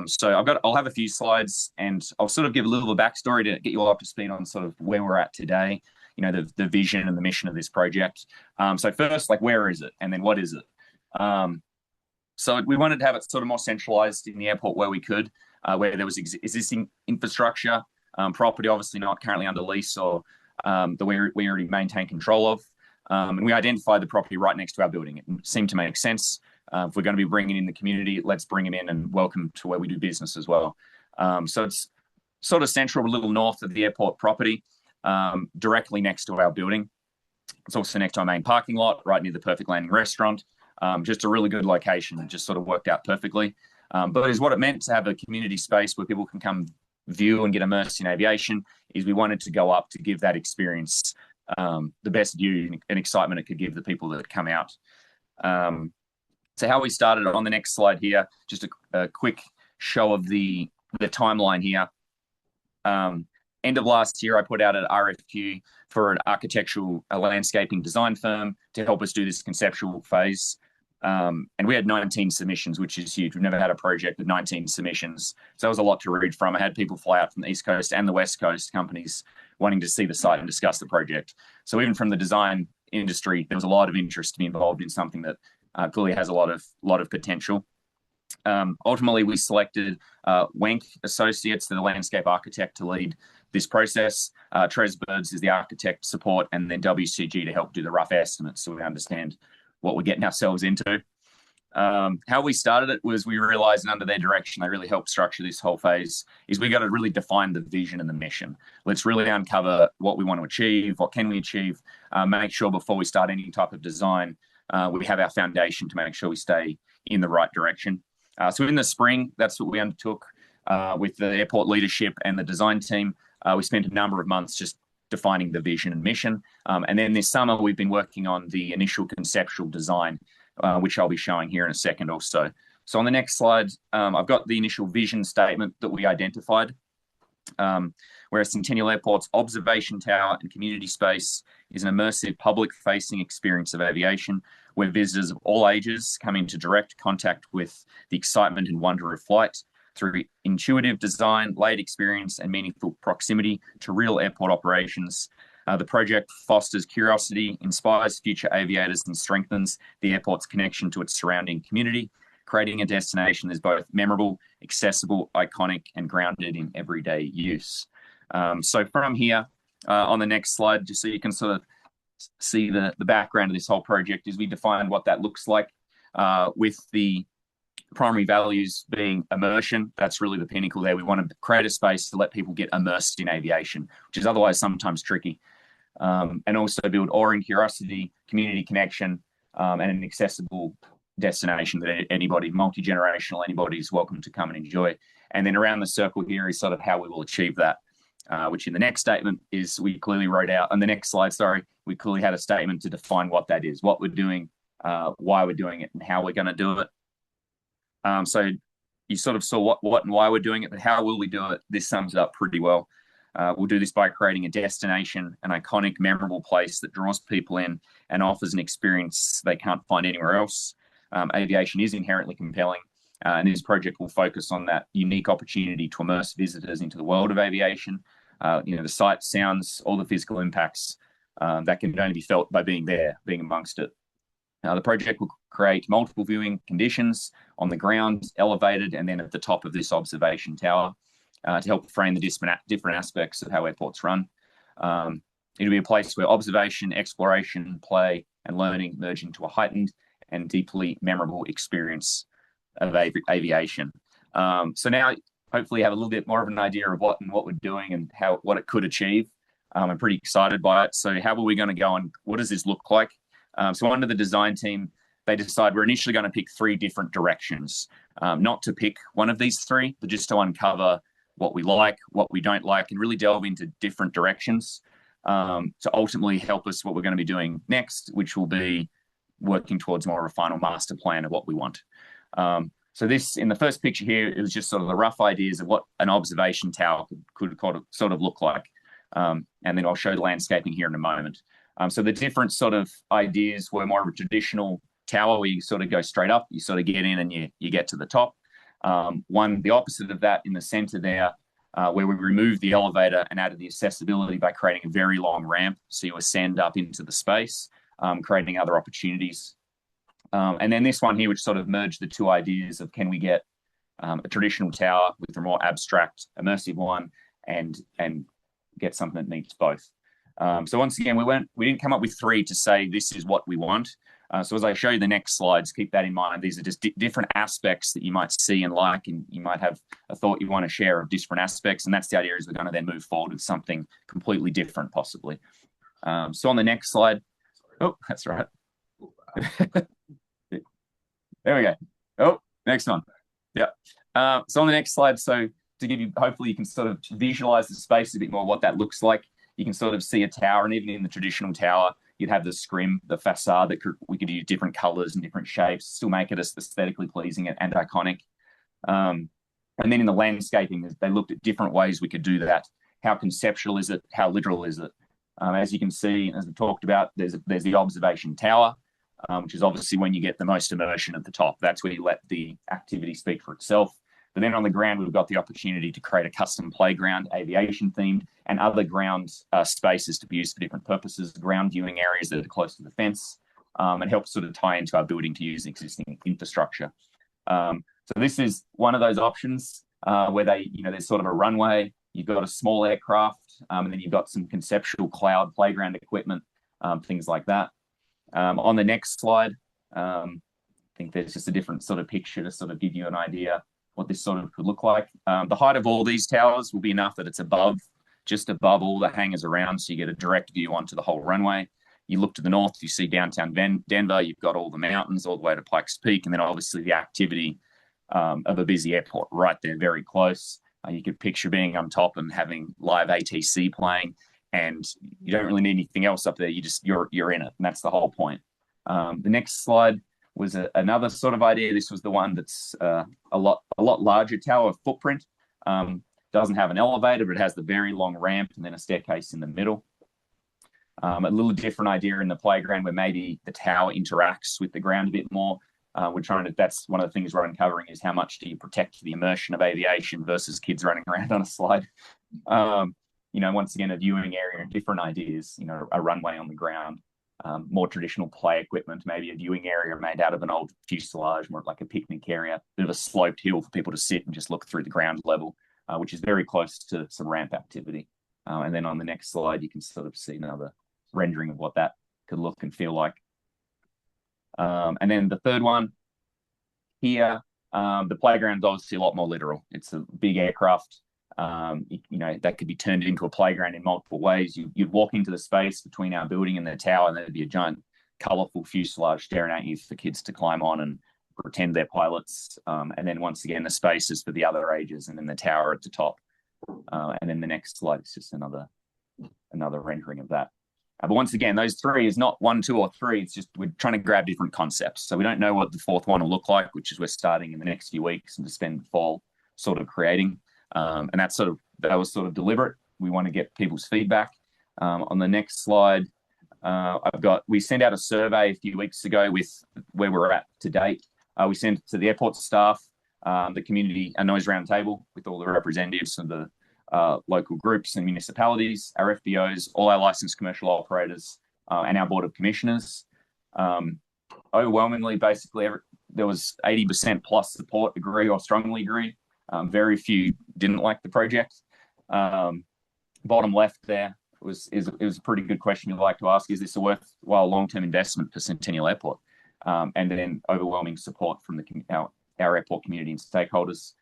So I'll have a few slides, and I'll sort of give a little bit of backstory to get you all up to speed on sort of where we're at today, the vision and the mission of this project. So first, like, where is it? And then what is it? So we wanted to have it sort of more centralized in the airport where we could, where there was existing infrastructure, property obviously not currently under lease or that we already maintain control of. And we identified the property right next to our building. It seemed to make sense. If we're going to be bringing in the community, let's bring them in and welcome to where we do business as well. So it's sort of central, a little north of the airport property, directly next to our building. It's also next to our main parking lot, right near the Perfect Landing restaurant. Just a really good location. It just sort of worked out perfectly. But is what it meant to have a community space where people can come view and get immersed in aviation, is we wanted to go up to give that experience the best view and excitement it could give the people that come out. So how we started on the next slide here, just a quick show of the timeline here. End of last year, I put out an RFQ for an architectural landscaping design firm to help us do this conceptual phase. And we had 19 submissions, which is huge. We've never had a project with 19 submissions. So that was a lot to read from. I had people fly out from the East Coast and the West Coast, companies wanting to see the site and discuss the project. So even from the design industry, there was a lot of interest to be involved in something that clearly has a lot of potential. Ultimately, we selected Wenck Associates, the landscape architect, to lead this process. Tres Birds is the architect support, and then WCG to help do the rough estimates so we understand what we're getting ourselves into. How we started it was we realized, and under their direction, they really helped structure this whole phase, is we got to really define the vision and the mission. Let's really uncover what we want to achieve, what can we achieve, make sure before we start any type of design, we have our foundation to make sure we stay in the right direction. So in the spring, that's what we undertook with the airport leadership and the design team. We spent a number of months just defining the vision and mission. And then this summer, we've been working on the initial conceptual design, which I'll be showing here in a second also. So on the next slide, I've got the initial vision statement that we identified, where Centennial Airport's observation tower and community space is an immersive public-facing experience of aviation, where visitors of all ages come into direct contact with the excitement and wonder of flight through intuitive design, laid experience, and meaningful proximity to real airport operations. The project fosters curiosity, inspires future aviators, and strengthens the airport's connection to its surrounding community, creating a destination that is both memorable, accessible, iconic, and grounded in everyday use. So from here, on the next slide, just so you can sort of see the background of this whole project, is we defined what that looks like, with the primary values being immersion. That's really the pinnacle there. We want to create a space to let people get immersed in aviation, which is otherwise sometimes tricky. And also build awe and curiosity, community connection, and an accessible destination that anybody, multi-generational, anybody is welcome to come and enjoy. And then around the circle here is sort of how we will achieve that, which in the next statement is we clearly wrote out, on the next slide, sorry, we clearly had a statement to define what that is, what we're doing, why we're doing it, and how we're going to do it. So you sort of saw what and why we're doing it, but how will we do it? This sums it up pretty well. We'll do this by creating a destination, an iconic, memorable place that draws people in and offers an experience they can't find anywhere else. Aviation is inherently compelling, and this project will focus on that unique opportunity to immerse visitors into the world of aviation. The sights, sounds, all the physical impacts that can only be felt by being there, being amongst it. The project will create multiple viewing conditions on the ground, elevated, and then at the top of this observation tower to help frame the different aspects of how airports run. It'll be a place where observation, exploration, play, and learning merge into a heightened and deeply memorable experience of aviation. So now, hopefully, you have a little bit more of an idea of what we're doing and what it could achieve. I'm pretty excited by it. So how are we going to go and what does this look like? So under the design team, they decide we're initially going to pick 3 different directions, not to pick one of these 3, but just to uncover what we like, what we don't like, and really delve into different directions to ultimately help us what we're going to be doing next, which will be working towards more of a final master plan of what we want. So this, in the first picture here, it was just sort of the rough ideas of what an observation tower could sort of look like. And then I'll show the landscaping here in a moment. So the different sort of ideas were more of a traditional tower where you sort of go straight up, you sort of get in and you get to the top. One, the opposite of that in the center there, where we removed the elevator and added the accessibility by creating a very long ramp. So you ascend up into the space, creating other opportunities. And then this one here, which sort of merged the 2 ideas of can we get a traditional tower with a more abstract, immersive one and get something that meets both. So once again, we didn't come up with 3 to say this is what we want. So as I show you the next slides, keep that in mind. These are just different aspects that you might see and like, and you might have a thought you want to share of different aspects. And that's the idea, is we're going to then move forward with something completely different, possibly. So on the next slide, oh, that's right. There we go. Oh, next one. Yeah. So on the next slide, so to give you, hopefully you can sort of visualize the space a bit more, what that looks like. You can sort of see a tower, and even in the traditional tower, you'd have the scrim, the facade that we could use different colors and different shapes, still make it aesthetically pleasing and iconic. And then in the landscaping, they looked at different ways we could do that. How conceptual is it? How literal is it? As you can see, as we talked about, there's the observation tower, which is obviously when you get the most immersion at the top. That's where you let the activity speak for itself. But then on the ground, we've got the opportunity to create a custom playground, aviation themed, and other ground spaces to be used for different purposes, ground viewing areas that are close to the fence, and help sort of tie into our building to use existing infrastructure. So this is one of those options where there's sort of a runway, you've got a small aircraft, and then you've got some conceptual cloud playground equipment, things like that. On the next slide, think there's just a different sort of picture to sort of give you an idea what this sort of could look like. The height of all these towers will be enough that it's just above all the hangars around, so you get a direct view onto the whole runway. You look to the north, you see downtown Denver, you've got all the mountains all the way to Pikes Peak, and then obviously the activity of a busy airport right there, very close. You could picture being on top and having live ATC playing, and you don't really need anything else up there. You're in it, and that's the whole point. The next slide was another sort of idea. This was the one that's a lot larger tower footprint. Doesn't have an elevator, but it has the very long ramp and then a staircase in the middle. A little different idea in the playground where maybe the tower interacts with the ground a bit more. That's one of the things we're uncovering is how much do you protect the immersion of aviation versus kids running around on a slide. Once again, a viewing area and different ideas, a runway on the ground, more traditional play equipment, maybe a viewing area made out of an old fuselage, more like a picnic area, bit of a sloped hill for people to sit and just look through the ground level, which is very close to some ramp activity. And then on the next slide, you can sort of see another rendering of what that could look and feel like. And then the third one here, the playground is obviously a lot more literal. It's a big aircraft, that could be turned into a playground in multiple ways. You'd walk into the space between our building and the tower, and there'd be a giant, colorful fuselage staring at you for kids to climb on and pretend they're pilots. And then once again, the space is for the other ages, and then the tower at the top. And then the next slide is just another rendering of that. But once again, those three is not 1, 2, or 3. It's just we're trying to grab different concepts. So we don't know what the fourth one will look like, which is we're starting in the next few weeks and to spend the fall sort of creating. And that was sort of deliberate. We want to get people's feedback. On the next slide, we sent out a survey a few weeks ago with where we're at to date. We sent it to the airport staff, the community, a noise roundtable with all the representatives of the local groups and municipalities, our FBOs, all our licensed commercial operators, and our board of commissioners. Overwhelmingly, basically, there was 80% plus support, agree or strongly agree. Very few didn't like the project. Bottom left there it was a pretty good question you'd like to ask. Is this a worthwhile long-term investment for Centennial Airport? And then overwhelming support from our airport community and stakeholders.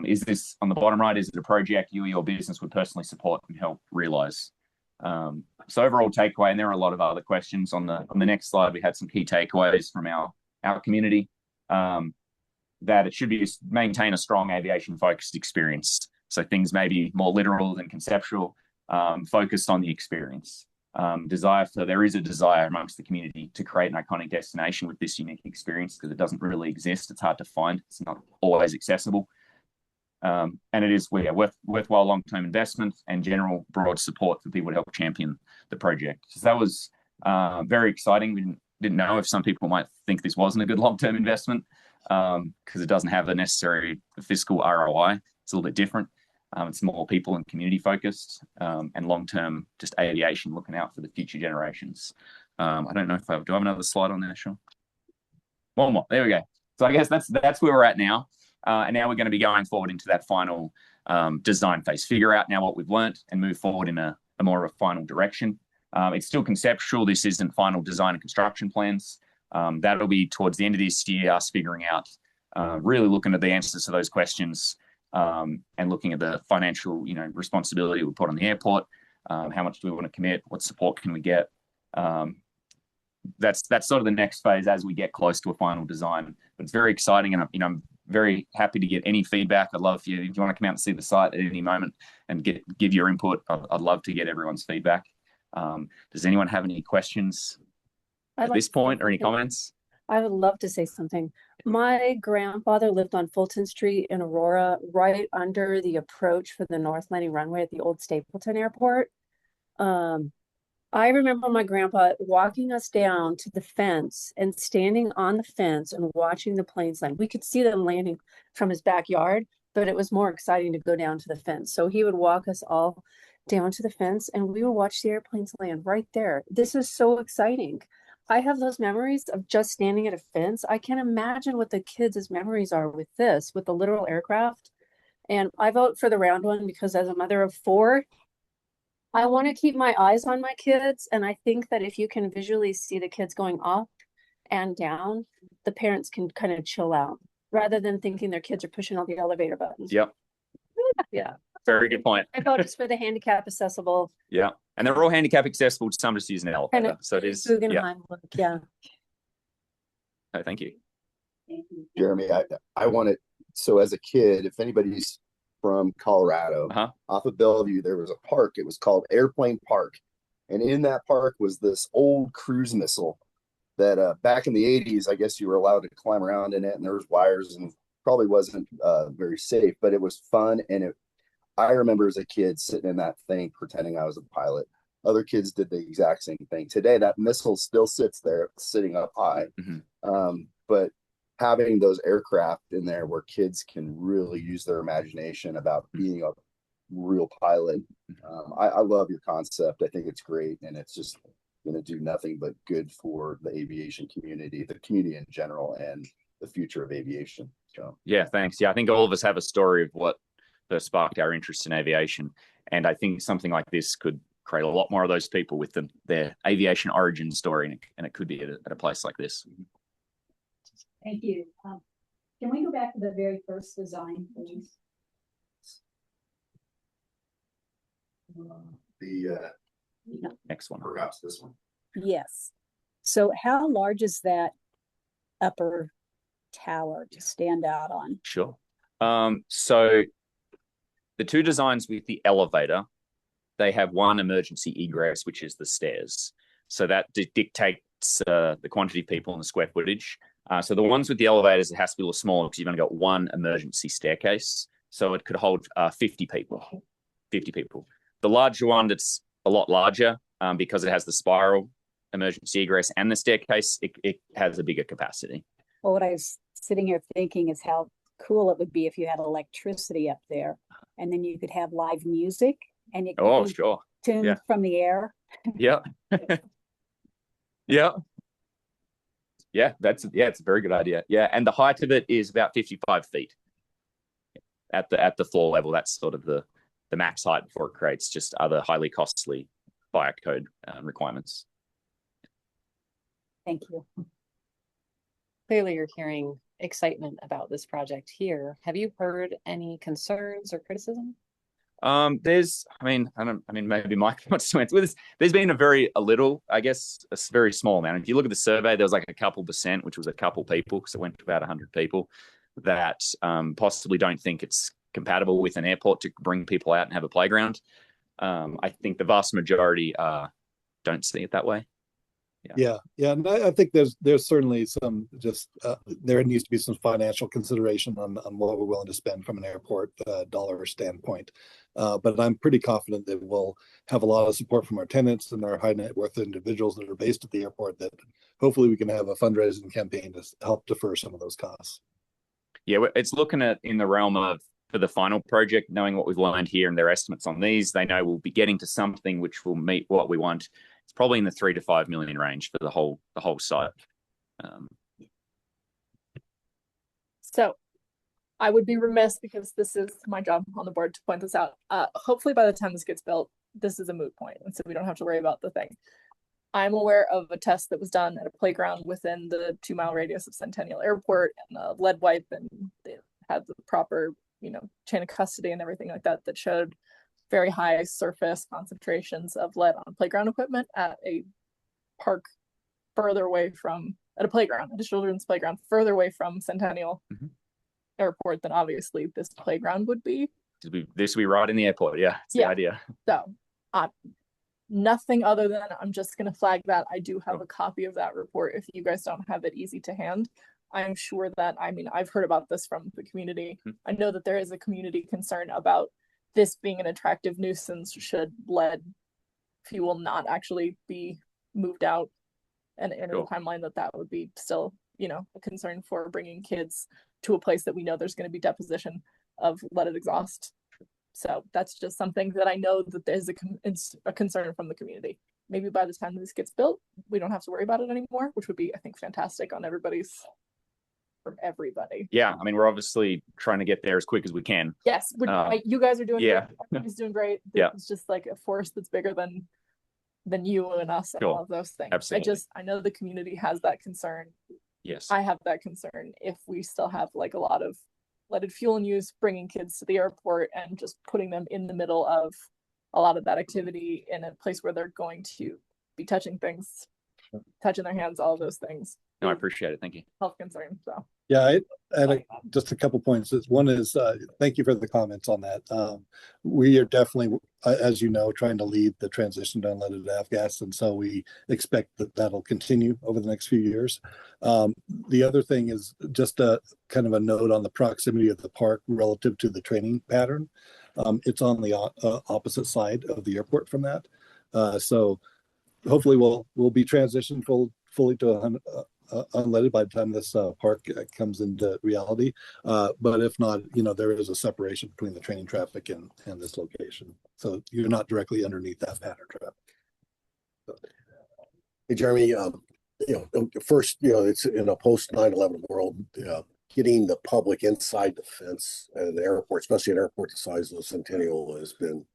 Is this, on the bottom right, is it a project you or your business would personally support and help realize? So overall takeaway, and there are a lot of other questions on the next slide. We had some key takeaways from our community, that it should be maintain a strong aviation focused experience. So things may be more literal than conceptual, focused on the experience. There is a desire amongst the community to create an iconic destination with this unique experience because it doesn't really exist. It's hard to find. It's not always accessible. And it is worthwhile long-term investment and general broad support for people to help champion the project. So that was very exciting. We didn't know if some people might think this wasn't a good long-term investment because it doesn't have the necessary fiscal ROI. It's a little bit different. It's more people and community focused and long-term just aviation looking out for the future generations. I don't know if do I have another slide on there, Sean? One more. There we go. So I guess that's where we're at now. And now we're going to be going forward into that final design phase, figure out now what we've learned and move forward in a more of a final direction. It's still conceptual. This isn't final design and construction plans. That'll be towards the end of this year, us figuring out, really looking at the answers to those questions and looking at the financial, responsibility we put on the airport. How much do we want to commit? What support can we get? That's sort of the next phase as we get close to a final design. But it's very exciting, and I'm very happy to get any feedback. I'd love if you want to come out and see the site at any moment and give your input. I'd love to get everyone's feedback. Does anyone have any questions at this point or any comments? I would love to say something. My grandfather lived on Fulton Street in Aurora, right under the approach for the North Landing runway at the old Stapleton Airport. I remember my grandpa walking us down to the fence and standing on the fence and watching the planes land. We could see them landing from his backyard, but it was more exciting to go down to the fence. So he would walk us all down to the fence and we would watch the airplanes land right there. This is so exciting. I have those memories of just standing at a fence. I can't imagine what the kids' memories are with the literal aircraft. And I vote for the round one because as a mother of 4, I want to keep my eyes on my kids. And I think that if you can visually see the kids going up and down, the parents can kind of chill out rather than thinking their kids are pushing all the elevator buttons. Yep. Yeah. Very good point. I vote it's for the handicap accessible. Yeah. And they're all handicap accessible. Some just use an elevator. Kind of So it is. Guggenheim look, yeah. No, thank you. Jeremy, I want to, so as a kid, if anybody's from Colorado, off of Bellevue, there was a park. It was called Airplane Park. And in that park was this old cruise missile that back in the 80s, I guess you were allowed to climb around in it, and there was wires, and probably wasn't very safe, but it was fun. And I remember as a kid sitting in that thing pretending I was a pilot. Other kids did the exact same thing. Today, that missile still sits there, sitting up high. But having those aircraft in there where kids can really use their imagination about being a real pilot. I love your concept. I think it's great, and it's just going to do nothing but good for the aviation community, the community in general, and the future of aviation. So yeah, thanks. Yeah, I think all of us have a story of what first sparked our interest in aviation, and I think something like this could create a lot more of those people with their aviation origin story, and it could be at a place like this. Thank you. Can we go back to the very first design, please? The next one, perhaps this one. Yes. So how large is that upper tower to stand out on? Sure. So the two designs with the elevator, they have one emergency egress, which is the stairs. So that dictates the quantity of people and the square footage. So the ones with the elevators, it has to be a little smaller because you've only got one emergency staircase. So it could hold 50 people. 50 people. The larger one that's a lot larger because it has the spiral emergency egress and the staircase, it has a bigger capacity. Well, what I was sitting here thinking is how cool it would be if you had electricity up there, and then you could have live music, and it could be sure. tuned from the air. Yeah. Yeah. Yeah, it's a very good idea. Yeah, and the height of it is about 55 feet at the floor level. That's sort of the max height before it creates just other highly costly fire code requirements. Thank you. Clearly, you're hearing excitement about this project here. Have you heard any concerns or criticism? Maybe Mike wants to answer this. There's been a little, I guess, a very small amount. If you look at the survey, there was like a couple percent, which was a couple people, because it went to about 100 people that possibly don't think it's compatible with an airport to bring people out and have a playground. I think the vast majority don't see it that way. Yeah. And I think there's certainly some there needs to be some financial consideration on what we're willing to spend from an airport dollar standpoint. But I'm pretty confident that we'll have a lot of support from our tenants and our high net worth individuals that are based at the airport, that hopefully we can have a fundraising campaign to help defer some of those costs. Yeah, it's looking at in the realm of, for the final project, knowing what we've learned here and their estimates on these, they know we'll be getting to something which will meet what we want. It's probably in the 3 to 5 million range for the whole site. So I would be remiss, because this is my job on the board to point this out. Hopefully by the time this gets built, this is a moot point, and so we don't have to worry about the thing. I'm aware of a test that was done at a playground within the 2-mile radius of Centennial Airport, and the lead wipe, and they had the proper, chain of custody and everything like that, that showed very high surface concentrations of lead on playground equipment at a park further away from, at a children's playground further away from Centennial Airport than obviously this playground would be. This would be right in the airport. Yeah, it's the idea. So nothing other than, I'm just going to flag that I do have a copy of that report if you guys don't have it easy to hand. I'm sure that, I've heard about this from the community. I know that there is a community concern about this being an attractive nuisance should lead fuel not actually be moved out, and in a timeline that would be still, a concern for bringing kids to a place that we know there's going to be deposition of leaded exhaust. So that's just something that I know that there's a concern from the community. Maybe by the time this gets built, we don't have to worry about it anymore, which would be, I think, fantastic on for everybody. Yeah, we're obviously trying to get there as quick as we can. Yes, you guys are doing great. Everybody's doing great. Yeah. It's just like a force that's bigger than than you and us and Sure. all of those things. Absolutely. I know the community has that concern. Yes. I have that concern if we still have like a lot of leaded fuel in use, bringing kids to the airport and just putting them in the middle of a lot of that activity in a place where they're going to be touching things, touching their hands, all of those things. No, I appreciate it. Thank you. Health concern. So Yeah, I had just a couple points. One is, thank you for the comments on that. We are definitely, as you know, trying to lead the transition to unleaded avgas, and so we expect that that'll continue over the next few years. The other thing is just a kind of a note on the proximity of the park relative to the training pattern. It's on the opposite side of the airport from that, so hopefully we'll be transitioned fully to unleaded by the time this park comes into reality. But if not, there is a separation between the training traffic and this location. So you're not directly underneath that pattern traffic. Hey, Jeremy, first, it's in a post 9/11 world, getting the public inside the fence at an airport, especially an airport the size of the Centennial, has been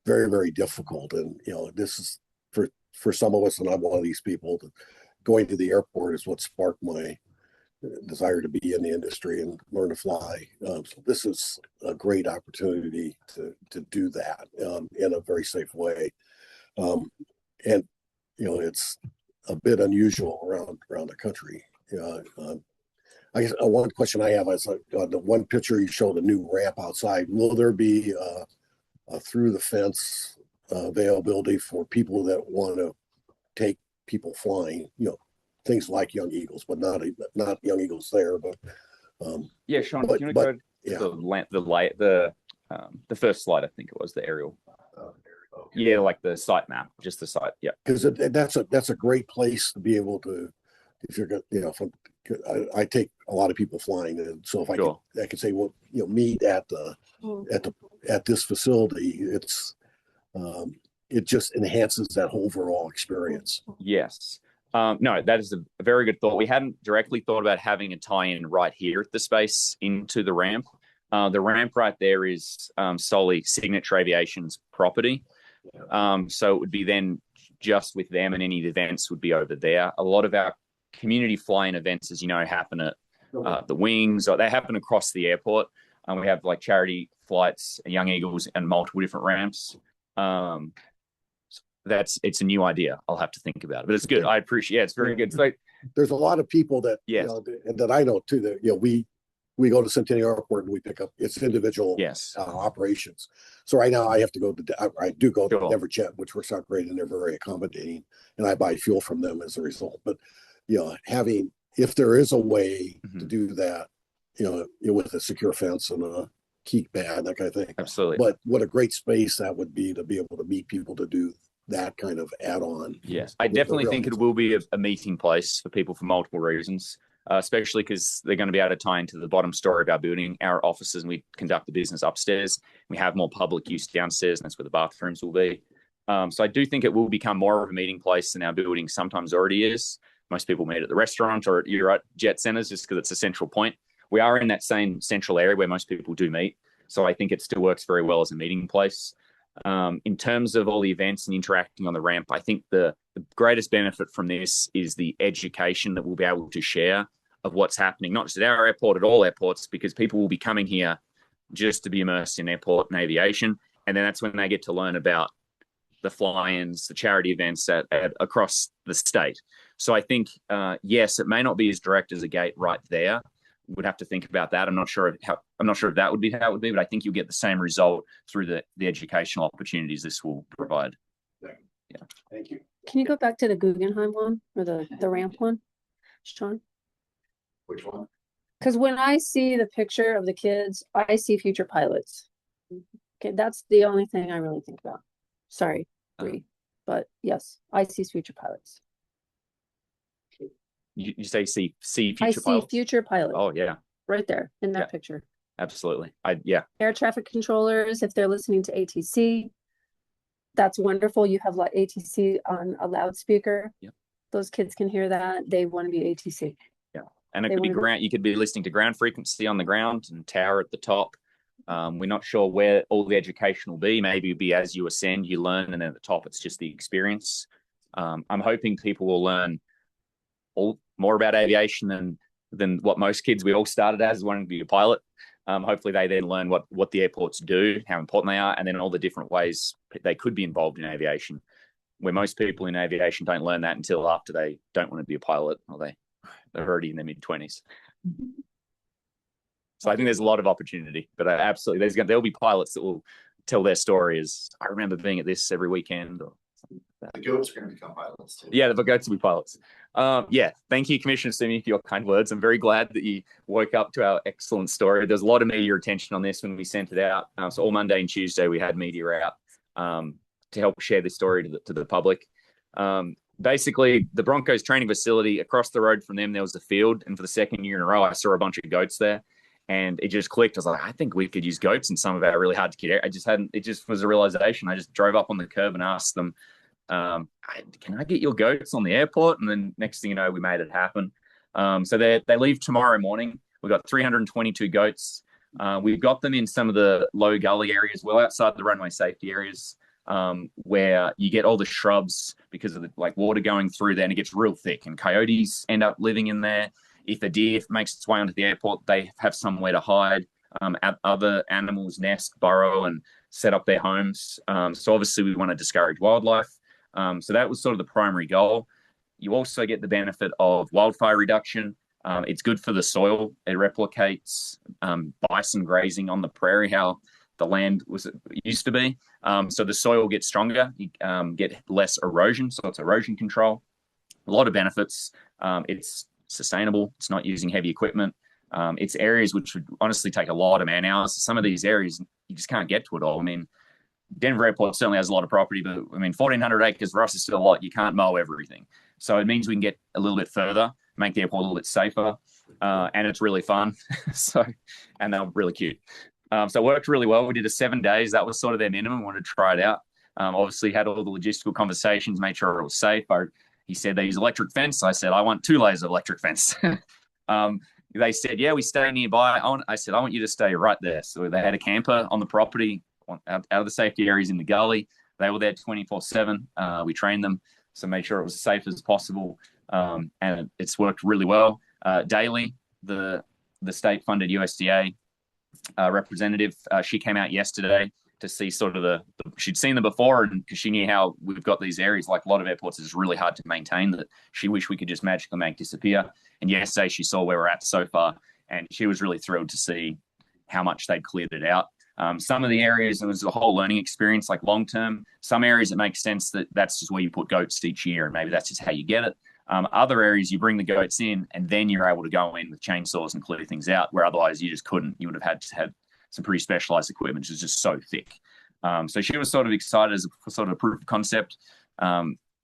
very, very difficult. And, this is for some of us, and I'm one of these people, going to the airport is what sparked my desire to be in the industry and learn to fly. So this is a great opportunity to do that in a very safe way. And, it's a bit unusual around the country. I guess one question I have is the one picture you show the new ramp outside. Will there be a through the fence availability for people that want to take people flying, things like Young Eagles, but not Young Eagles there, but yeah, Sean, do you want to go the first slide? I think it was the aerial. Yeah, like the site map, just the site. Yeah, because that's a great place to be able to, if you're going, I take a lot of people flying, and so if I could say, well, meet at this facility, it just enhances that overall experience. Yes. No, that is a very good thought. We hadn't directly thought about having a tie-in right here at the space into the ramp. The ramp right there is solely Signature Aviation's property. So it would be then just with them, and any events would be over there. A lot of our community flying events, as you know, happen at the wings, or they happen across the airport. We have like charity flights, Young Eagles, and multiple different ramps. It's a new idea. I'll have to think about it, but it's good. I appreciate. Yeah, it's very good. It's like there's a lot of people that and that I know too, that we go to Centennial Airport and we pick up its individual operations. So right now I have to go to I do go to Denver Jet, which works out great, and they're very accommodating, and I buy fuel from them as a result. But if there is a way to do that, with a secure fence and a key pad, that kind of thing. Absolutely. But what a great space that would be to be able to meet people to do that kind of add-on. Yes, I definitely think it will be a meeting place for people for multiple reasons, especially because they're going to be able to tie into the bottom story of our building, our offices, and we conduct the business upstairs. We have more public use downstairs, and that's where the bathrooms will be. So I do think it will become more of a meeting place than our building sometimes already is. Most people meet at the restaurant or at jet centers just because it's a central point. We are in that same central area where most people do meet. So I think it still works very well as a meeting place. In terms of all the events and interacting on the ramp, I think the greatest benefit from this is the education that we'll be able to share of what's happening, not just at our airport, at all airports, because people will be coming here just to be immersed in airport and aviation. And then that's when they get to learn about the fly-ins, the charity events across the state. So I think, yes, it may not be as direct as a gate right there. We'd have to think about that. I'm not sure if that would be how it would be, but I think you'll get the same result through the educational opportunities this will provide. Yeah. Thank you. Can you go back to the Guggenheim one or the ramp one, Sean? Which one? Because when I see the picture of the kids, I see future pilots. Okay, that's the only thing I really think about. Sorry, Bree, but yes, I see future pilots. You say see future pilots? I see future pilots. Oh yeah, right there in that picture. Absolutely. Air traffic controllers, if they're listening to ATC, that's wonderful. You have like ATC on a loudspeaker. Yep. Those kids can hear that. They want to be ATC. Yeah. And it could be ground. You could be listening to ground frequency on the ground and tower at the top. We're not sure where all the education will be. Maybe it'll be as you ascend, you learn, and then at the top, it's just the experience. I'm hoping people will learn more about aviation than what most kids we all started as, wanting to be a pilot. Hopefully they then learn what the airports do, how important they are, and then all the different ways they could be involved in aviation, where most people in aviation don't learn that until after they don't want to be a pilot, or they're already in their mid-20s. So I think there's a lot of opportunity, but absolutely there'll be pilots that will tell their story as, I remember being at this every weekend, or something like that. The goats are going to become pilots too. Yeah, the goats will be pilots. Yeah, thank you, Commissioner Simi, for your kind words. I'm very glad that you woke up to our excellent story. There's a lot of media attention on this when we sent it out. So all Monday and Tuesday we had media out to help share this story to the public. Basically, the Broncos training facility, across the road from them, there was a field. And for the second year in a row, I saw a bunch of goats there. And it just clicked. I was like, I think we could use goats in some of our really hard to get. It just was a realization. I just drove up on the curb and asked them, can I get your goats on the airport? And then next thing you know, we made it happen. So they leave tomorrow morning. We've got 322 goats. We've got them in some of the low gully areas, well outside the runway safety areas, where you get all the shrubs because of the water going through there, and it gets real thick, and coyotes end up living in there. If a deer makes its way onto the airport, they have somewhere to hide. Other animals nest, burrow, and set up their homes. So obviously we want to discourage wildlife. So that was sort of the primary goal. You also get the benefit of wildfire reduction. It's good for the soil. It replicates bison grazing on the prairie, how the land used to be. So the soil gets stronger. You get less erosion, so it's erosion control. A lot of benefits. It's sustainable. It's not using heavy equipment. It's areas which would honestly take a lot of man hours. Some of these areas, you just can't get to it all. I mean, Denver Airport certainly has a lot of property, but I mean, 1,400 acres for us is still a lot. You can't mow everything. So it means we can get a little bit further, make the airport a little bit safer, and it's really fun. And they're really cute. So it worked really well. We did 7 days. That was sort of their minimum. We wanted to try it out. Obviously had all the logistical conversations, made sure it was safe. He said they use electric fence. I said, I want 2 layers of electric fence. They said, yeah, we stay nearby. I said, I want you to stay right there. So they had a camper on the property, out of the safety areas in the gully. They were there 24/7. We trained them, so made sure it was as safe as possible. And it's worked really well. Daily, the state-funded USDA representative, she came out yesterday to see sort of she'd seen them before, and because she knew how we've got these areas, like a lot of airports, it's really hard to maintain, that she wished we could just magically make disappear. And yesterday she saw where we're at so far, and she was really thrilled to see how much they'd cleared it out. Some of the areas, it was a whole learning experience, like long term. Some areas it makes sense that's just where you put goats each year, and maybe that's just how you get it. Other areas you bring the goats in, and then you're able to go in with chainsaws and clear things out, where otherwise you just couldn't. You would have had to have some pretty specialized equipment, which is just so thick. So she was sort of excited as a sort of proof of concept.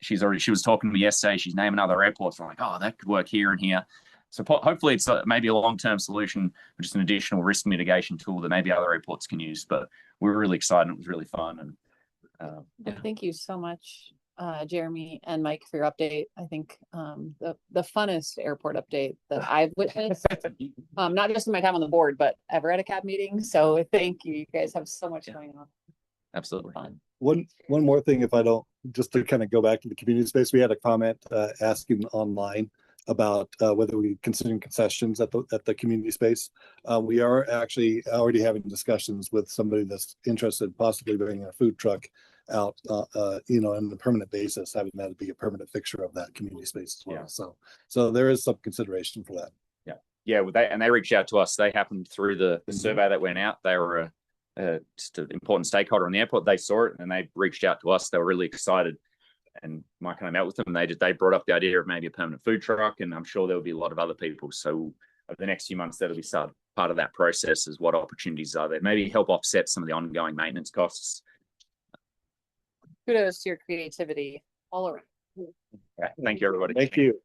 She was talking to me yesterday. She's naming other airports. I'm like, oh, that could work here and here. So hopefully it's maybe a long-term solution, or just an additional risk mitigation tool that maybe other airports can use. But we were really excited. It was really fun. And thank you so much, Jeremy and Mike, for your update. I think the funnest airport update that I've witnessed, not just in my time on the board, but ever at a CAB meeting. So thank you. You guys have so much going on. Absolutely. Fun. One more thing, if I don't, just to kind of go back to the community space, we had a comment asking online about whether we considering concessions at the community space. We are actually already having discussions with somebody that's interested, possibly bringing a food truck out, on a permanent basis, having that be a permanent fixture of that community space as well. Yeah. So there is some consideration for that. Yeah. They reached out to us. They happened through the survey that went out. They were just an important stakeholder on the airport. They saw it and they reached out to us. They were really excited. And Mike and I met with them, and they brought up the idea of maybe a permanent food truck, and I'm sure there will be a lot of other people. So over the next few months, that'll be part of that process, is what opportunities are there. Maybe help offset some of the ongoing maintenance costs. Kudos to your creativity all around. Okay. Thank you, everybody. Thank you.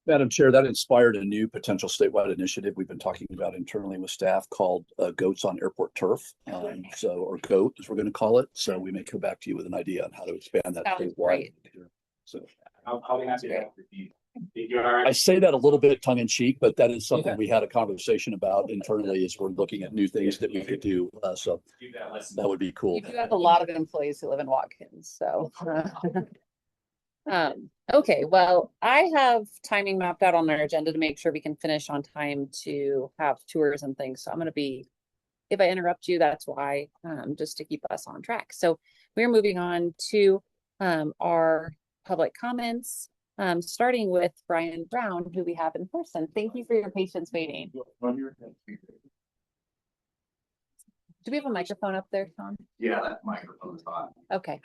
Madam Chair, that inspired a new potential statewide initiative we've been talking about internally with staff called Goats on Airport Turf. Or GOAT, as we're going to call it. So we may come back to you with an idea on how to expand that statewide. Great. So I'll be happy to help with you. I say that a little bit tongue in cheek, but that is something we had a conversation about internally as we're looking at new things that we could do. So that would be cool. You do have a lot of employees who live in Watkins, so. Okay, well, I have timing mapped out on our agenda to make sure we can finish on time to have tours and things. So I'm going to be, if I interrupt you, that's why, just to keep us on track. So we're moving on to our public comments, starting with Brian Brown, who we have in person. Thank you for your patience waiting. Do we have a microphone up there, Sean? Yeah, that microphone's on. Okay.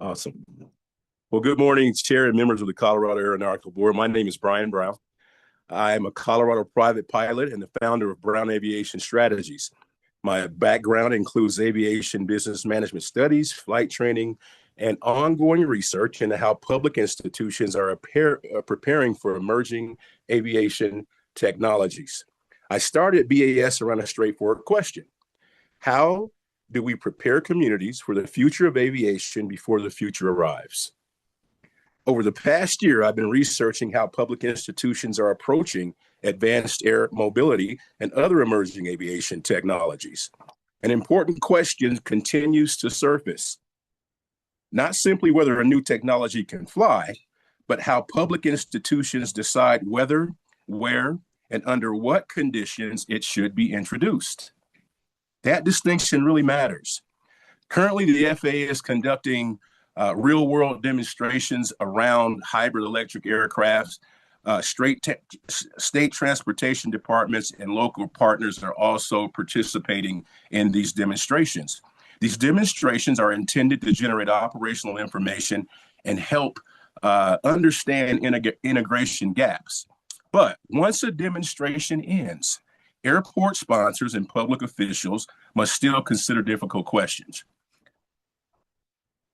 Awesome. Well, good morning, Chair and members of the Colorado Aeronautical Board. My name is Brian Brown. I am a Colorado private pilot and the founder of Brown Aviation Strategies. My background includes aviation business management studies, flight training, and ongoing research into how public institutions are preparing for emerging aviation technologies. I started BAS around a straightforward question. How do we prepare communities for the future of aviation before the future arrives? Over the past year, I've been researching how public institutions are approaching advanced air mobility and other emerging aviation technologies. An important question continues to surface. Not simply whether a new technology can fly, but how public institutions decide whether, where, and under what conditions it should be introduced. That distinction really matters. Currently, the FAA is conducting real-world demonstrations around hybrid electric aircrafts. State transportation departments and local partners are also participating in these demonstrations. These demonstrations are intended to generate operational information and help understand integration gaps. But once a demonstration ends, airport sponsors and public officials must still consider difficult questions.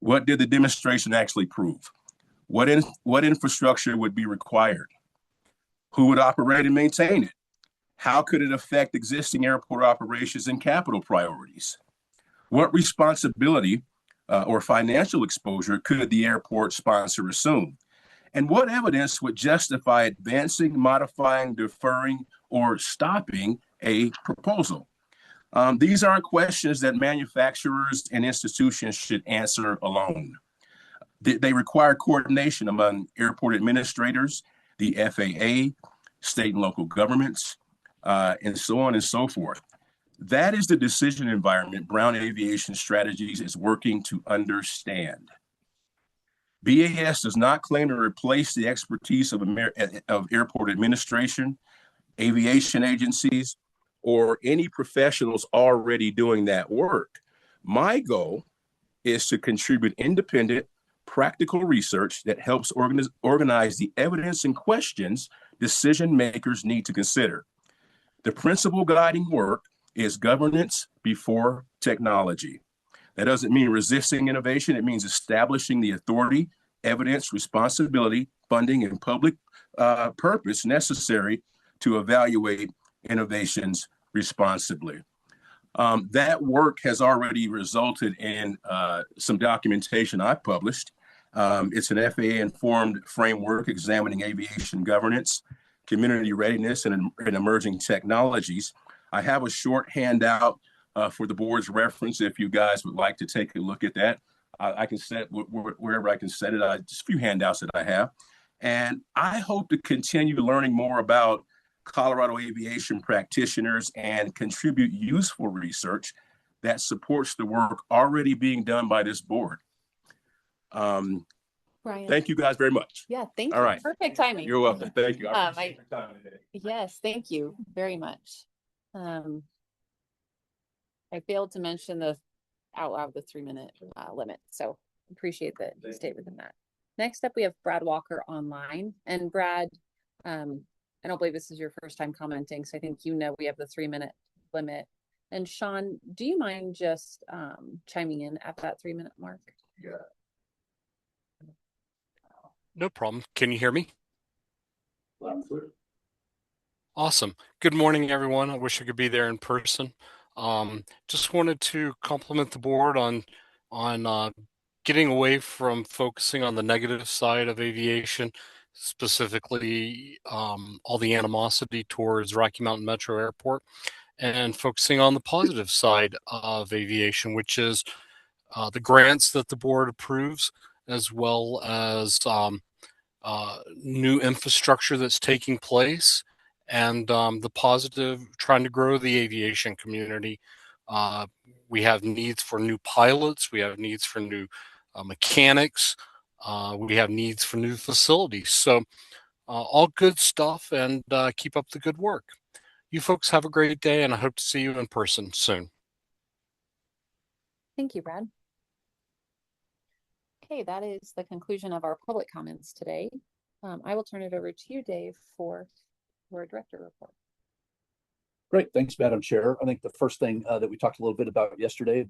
What did the demonstration actually prove? What infrastructure would be required? Who would operate and maintain it? How could it affect existing airport operations and capital priorities? What responsibility or financial exposure could the airport sponsor assume? And what evidence would justify advancing, modifying, deferring, or stopping a proposal? These aren't questions that manufacturers and institutions should answer alone. They require coordination among airport administrators, the FAA, state and local governments, and so on and so forth. That is the decision environment Brown Aviation Strategies is working to understand. BAS does not claim to replace the expertise of airport administration, aviation agencies, or any professionals already doing that work. My goal is to contribute independent, practical research that helps organize the evidence and questions decision makers need to consider. The principal guiding work is governance before technology. That doesn't mean resisting innovation. It means establishing the authority, evidence, responsibility, funding, and public purpose necessary to evaluate innovations responsibly. That work has already resulted in some documentation I published. It's an FAA-informed framework examining aviation governance, community readiness, and emerging technologies. I have a short handout for the board's reference if you guys would like to take a look at that. I can set wherever I can set it. Just a few handouts that I have. And I hope to continue learning more about Colorado aviation practitioners and contribute useful research that supports the work already being done by this board. Brian. Thank you guys very much. Yeah, thank you. All right. Perfect timing. You're welcome. Thank you. I appreciate your time today. Yes, thank you very much. I failed to mention out loud the 3-minute limit, so appreciate that you stayed within that. Next up, we have Brad Walker online. And Brad, I don't believe this is your first time commenting, so I think you know we have the 3-minute limit. And Sean, do you mind just chiming in at that 3-minute mark? Yeah. No problem. Can you hear me? Awesome. Good morning, everyone. I wish I could be there in person. Just wanted to compliment the board on getting away from focusing on the negative side of aviation, specifically all the animosity towards Rocky Mountain Metro Airport, and focusing on the positive side of aviation, which is the grants that the board approves, as well as new infrastructure that's taking place, and the positive, trying to grow the aviation community. We have needs for new pilots, we have needs for new mechanics, we have needs for new facilities. So all good stuff, and keep up the good work. You folks have a great day, and I hope to see you in person soon. Thank you, Brad. Okay, that is the conclusion of our public comments today. I will turn it over to you, Dave, for your director report. Great. Thanks, Madam Chair. I think the first thing that we talked a little bit about yesterday,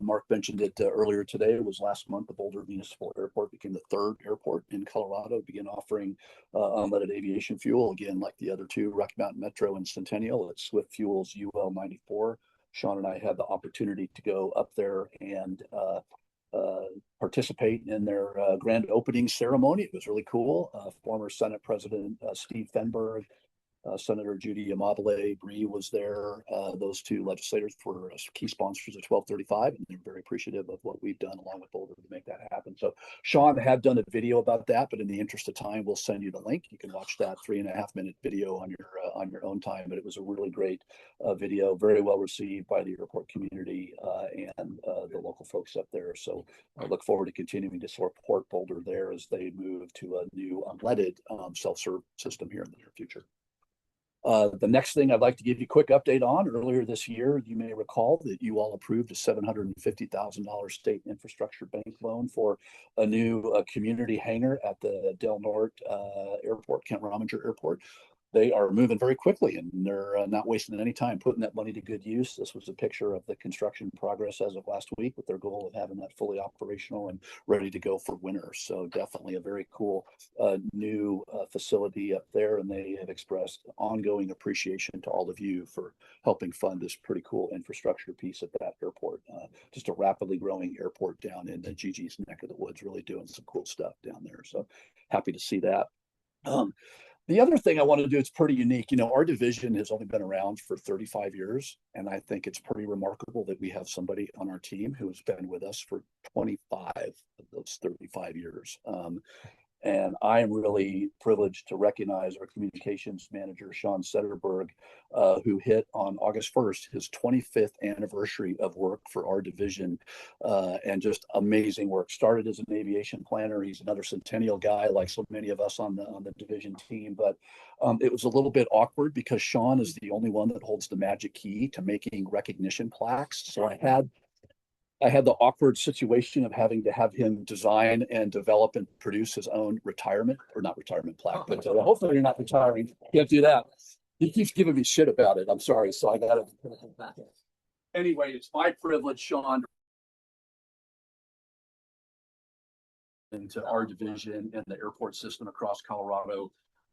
Mark mentioned it earlier today, was last month the Boulder Municipal Airport became the third airport in Colorado to begin offering unleaded aviation fuel. Again, like the other two, Rocky Mountain Metro and Centennial, it's Swift Fuel's UL 94. Sean and I had the opportunity to go up there and participate in their grand opening ceremony. It was really cool. Former Senate President Steve Fenberg, Senator Judy Amabile Bree was there. Those two legislators were key sponsors of 1235, and they're very appreciative of what we've done along with Boulder to make that happen. So Sean had done a video about that, but in the interest of time, we'll send you the link. You can watch that 3.5-minute video on your own time. But it was a really great video, very well received by the airport community and the local folks up there. So I look forward to continuing to support Boulder there as they move to a new unleaded self-serve system here in the near future. The next thing I'd like to give you a quick update on, earlier this year, you may recall that you all approved a $750,000 state infrastructure bank loan for a new community hangar at the Del Norte Airport, Kent Rominger Airport. They are moving very quickly, and they're not wasting any time putting that money to good use. This was a picture of the construction progress as of last week, with their goal of having that fully operational and ready to go for winter. So definitely a very cool new facility up there, and they have expressed ongoing appreciation to all of you for helping fund this pretty cool infrastructure piece at that airport. Just a rapidly growing airport down in the Gigi's neck of the woods, really doing some cool stuff down there. So happy to see that. The other thing I want to do, it's pretty unique. You know, our division has only been around for 35 years, and I think it's pretty remarkable that we have somebody on our team who has been with us for 25 of those 35 years. And I am really privileged to recognize our communications manager, Sean Setterberg, who hit on August 1st his 25th anniversary of work for our division, and just amazing work. Started as an aviation planner. He's another Centennial guy, like so many of us on the division team. But it was a little bit awkward because Sean is the only one that holds the magic key to making recognition plaques. So I had the awkward situation of having to have him design and develop and produce his own retirement, or not retirement plaque, but hopefully you're not retiring. Can't do that. He keeps giving me shit about it. I'm sorry. So I got to. Anyway, it's my privilege, Sean, into our division and the airport system across Colorado.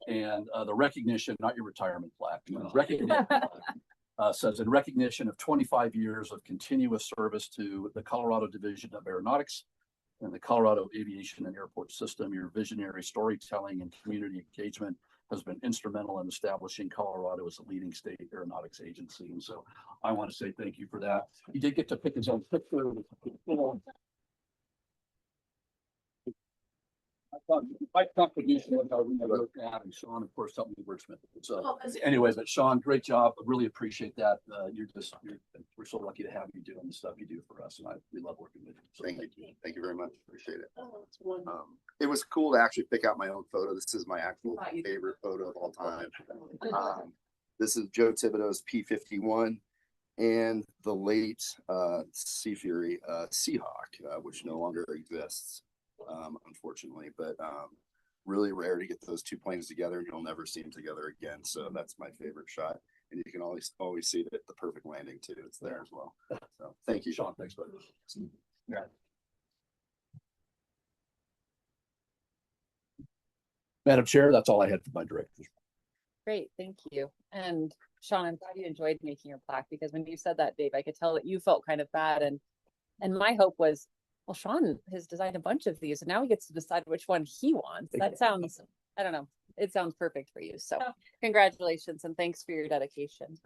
And the recognition, not your retirement plaque, recognition. Says in recognition of 25 years of continuous service to the Colorado Division of Aeronautics and the Colorado Aviation and Airport System, your visionary storytelling and community engagement has been instrumental in establishing Colorado as a leading state aeronautics agency. And so I want to say thank you for that. He did get to pick his own picture. My contribution was having Sean, of course, helped me wordsmith. So anyway, but Sean, great job. I really appreciate that. We're so lucky to have you doing the stuff you do for us, and we love working with you. So thank you. Thank you very much. Appreciate it. It was cool to actually pick out my own photo. This is my actual favorite photo of all time. This is Joe Thibodeau's P-51 and the late Sea Fury Seahawk, which no longer exists. Unfortunately, but really rare to get those two planes together, and you'll never see them together again. So that's my favorite shot, and you can always see that the perfect landing too. It's there as well. So thank you, Sean. Thanks, buddy. Yeah. Madam Chair, that's all I had for my directors. Great, thank you. And Sean, I'm glad you enjoyed making your plaque, because when you said that, Dave, I could tell that you felt kind of bad, and my hope was well, Sean has designed a bunch of these and now he gets to decide which one he wants. That sounds, I don't know. It sounds perfect for you. So congratulations and thanks for your dedication.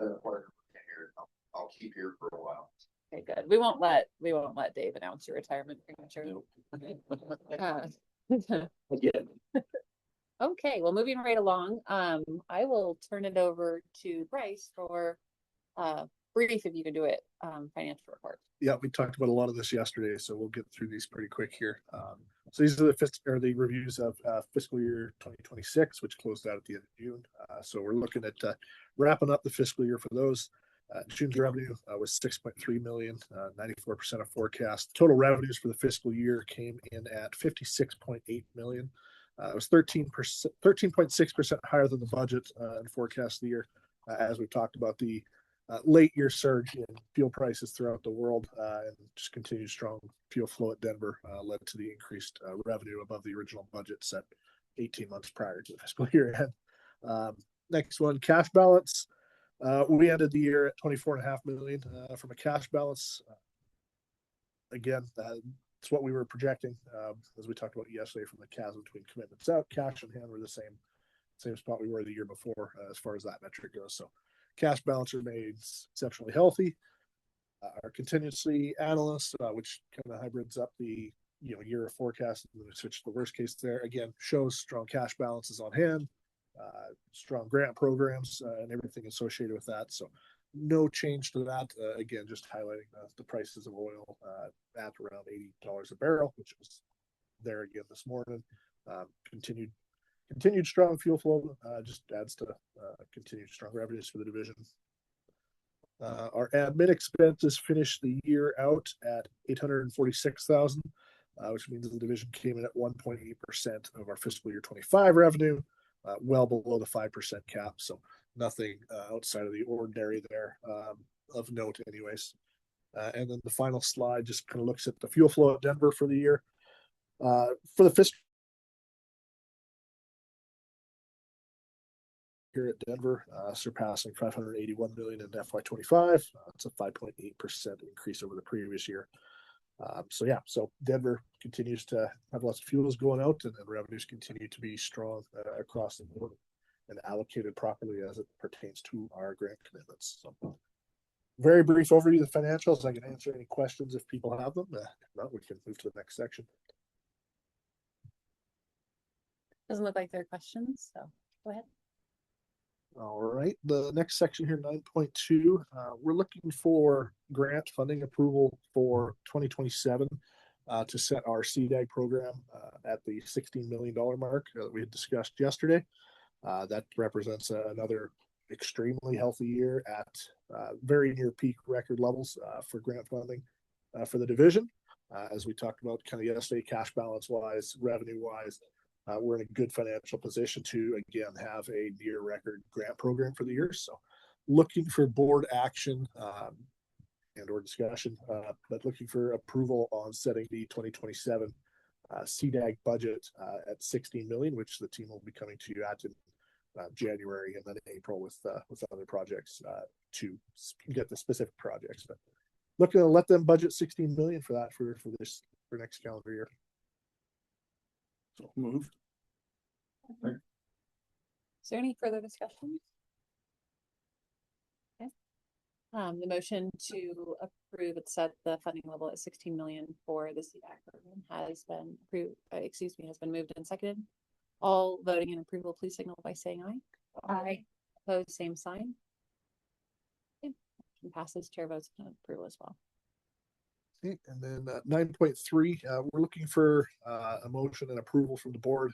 I'll keep here for a while. Okay, good. We won't let Dave announce your retirement prematurely. Again. Okay, well, moving right along, I will turn it over to Bryce for brief, if you can do it, financial report. Yeah, we talked about a lot of this yesterday, so we'll get through these pretty quick here. So these are the reviews of fiscal year 2026, which closed out at the end of June. So we're looking at wrapping up the fiscal year for those. June's revenue was 6.3 million, 94% of forecast. Total revenues for the fiscal year came in at 56.8 million. It was 13.6% higher than the budget and forecast of the year. As we talked about, the late year surge in fuel prices throughout the world and just continued strong fuel flow at Denver led to the increased revenue above the original budget set 18 months prior to the fiscal year end. Next one, cash balance. We ended the year at 24.5 million from a cash balance. Again, it's what we were projecting, as we talked about yesterday, from the chasm between commitments out, cash on hand were the same spot we were the year before as far as that metric goes. So cash balance remains exceptionally healthy. Our contingency analyst, which kind of hybrids up the year of forecast, and then we switch to the worst case there, again, shows strong cash balances on hand, strong grant programs, and everything associated with that. So no change to that. Again, just highlighting the prices of oil at around $80 a barrel, which was there again this morning. Continued strong fuel flow just adds to continued strong revenues for the division. Our admin expenses finished the year out at 846,000, which means the division came in at 1.8% of our fiscal year 25 revenue, well below the 5% cap. So nothing outside of the ordinary there of note anyways. And then the final slide just kind of looks at the fuel flow at Denver for the year. For the fiscal here at Denver, surpassing 581 million in FY25. It's a 5.8% increase over the previous year. So Denver continues to have lots of fuels going out, and revenues continue to be strong across the board and allocated properly as it pertains to our grant commitments. So very brief overview of the financials. I can answer any questions if people have them. If not, we can move to the next section. Doesn't look like there are questions, so go ahead. All right, the next section here, 9.2, we're looking for grant funding approval for 2027 to set our CDAG program at the $16 million mark that we had discussed yesterday. That represents another extremely healthy year at very near peak record levels for grant funding for the division. As we talked about kind of yesterday, cash balance wise, revenue wise, we're in a good financial position to, again, have a near record grant program for the year. So looking for board action and or discussion, but looking for approval on setting the 2027 CDAG budget at 16 million, which the team will be coming to you at in January and then April with other projects to get the specific projects. But looking to let them budget 16 million for that for next calendar year. So moved. Is there any further discussion? Okay. The motion to approve and set the funding level at 16 million for the CDAG program has been approved. Has been moved and seconded. All voting in approval, please signal by saying aye. Aye. Opposed, same sign. Okay. Motion passes. Chair votes in approval as well. Okay, and then 9.3, we're looking for a motion and approval from the board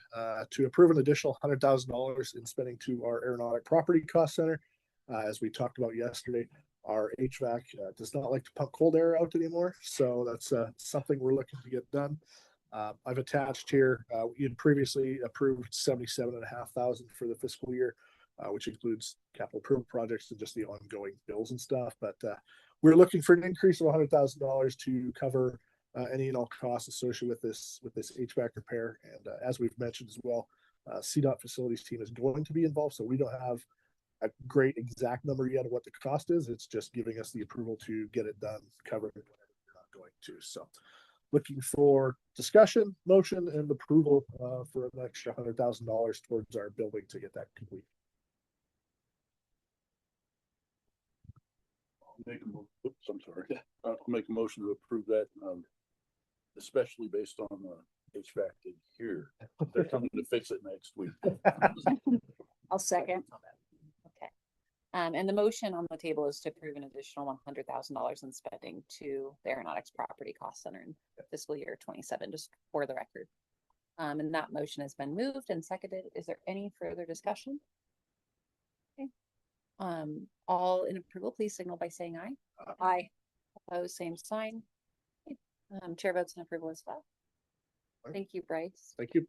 to approve an additional $100,000 in spending to our Aeronautical property cost center. As we talked about yesterday, our HVAC does not like to pump cold air out anymore, so that's something we're looking to get done. I've attached here, we had previously approved $77,500 for the fiscal year, which includes capital improvement projects and just the ongoing bills and stuff. But we're looking for an increase of $100,000 to cover any and all costs associated with this HVAC repair. And as we've mentioned as well, CDOT facilities team is going to be involved, so we don't have a great exact number yet of what the cost is. It's just giving us the approval to get it done, covered, whatever we're not going to. So looking for discussion, motion, and approval for an extra $100,000 towards our building to get that complete. Oops, I'm sorry. I'll make a motion to approve that, especially based on HVAC in here. They're coming to fix it next week. I'll second. Okay. And the motion on the table is to approve an additional $100,000 in spending to the Aeronautics Property Cost Center in fiscal year 27, just for the record. And that motion has been moved and seconded. Is there any further discussion? Okay. All in approval, please signal by saying aye. Aye. Opposed, same sign. Okay. Chair votes in approval as well. Thank you, Bryce. Thank you.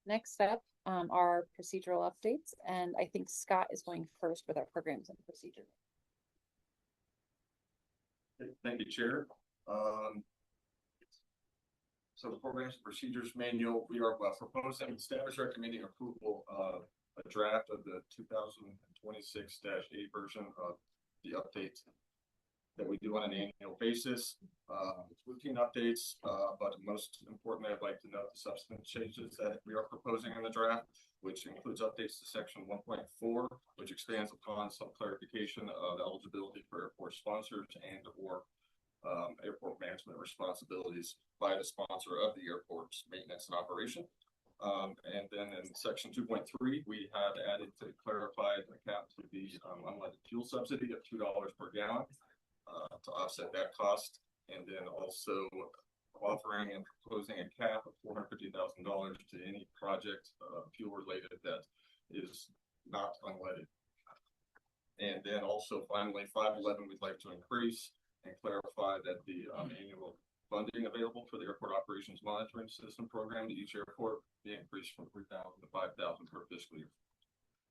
Next up are procedural updates, and I think Scott is going first with our programs and procedures. Thank you, Chair. So the programs and procedures manual, we are proposing, staff is recommending approval of a draft of the 2026-8 version of the update that we do on an annual basis. Routine updates, but most importantly, I'd like to note the substantive changes that we are proposing in the draft, which includes updates to section 1.4, which expands upon some clarification of eligibility for airport sponsors and or airport management responsibilities by the sponsor of the airport's maintenance and operation. And then in section 2.3, we have added to clarify the cap to the unleaded fuel subsidy of $2 per gallon to offset that cost, and then also offering and proposing a cap of $450,000 to any project fuel related that is not unleaded. And then also finally 511, we'd like to increase and clarify that the annual funding available for the airport operations monitoring system program to each airport be increased from 3,000 to 5,000 per fiscal year.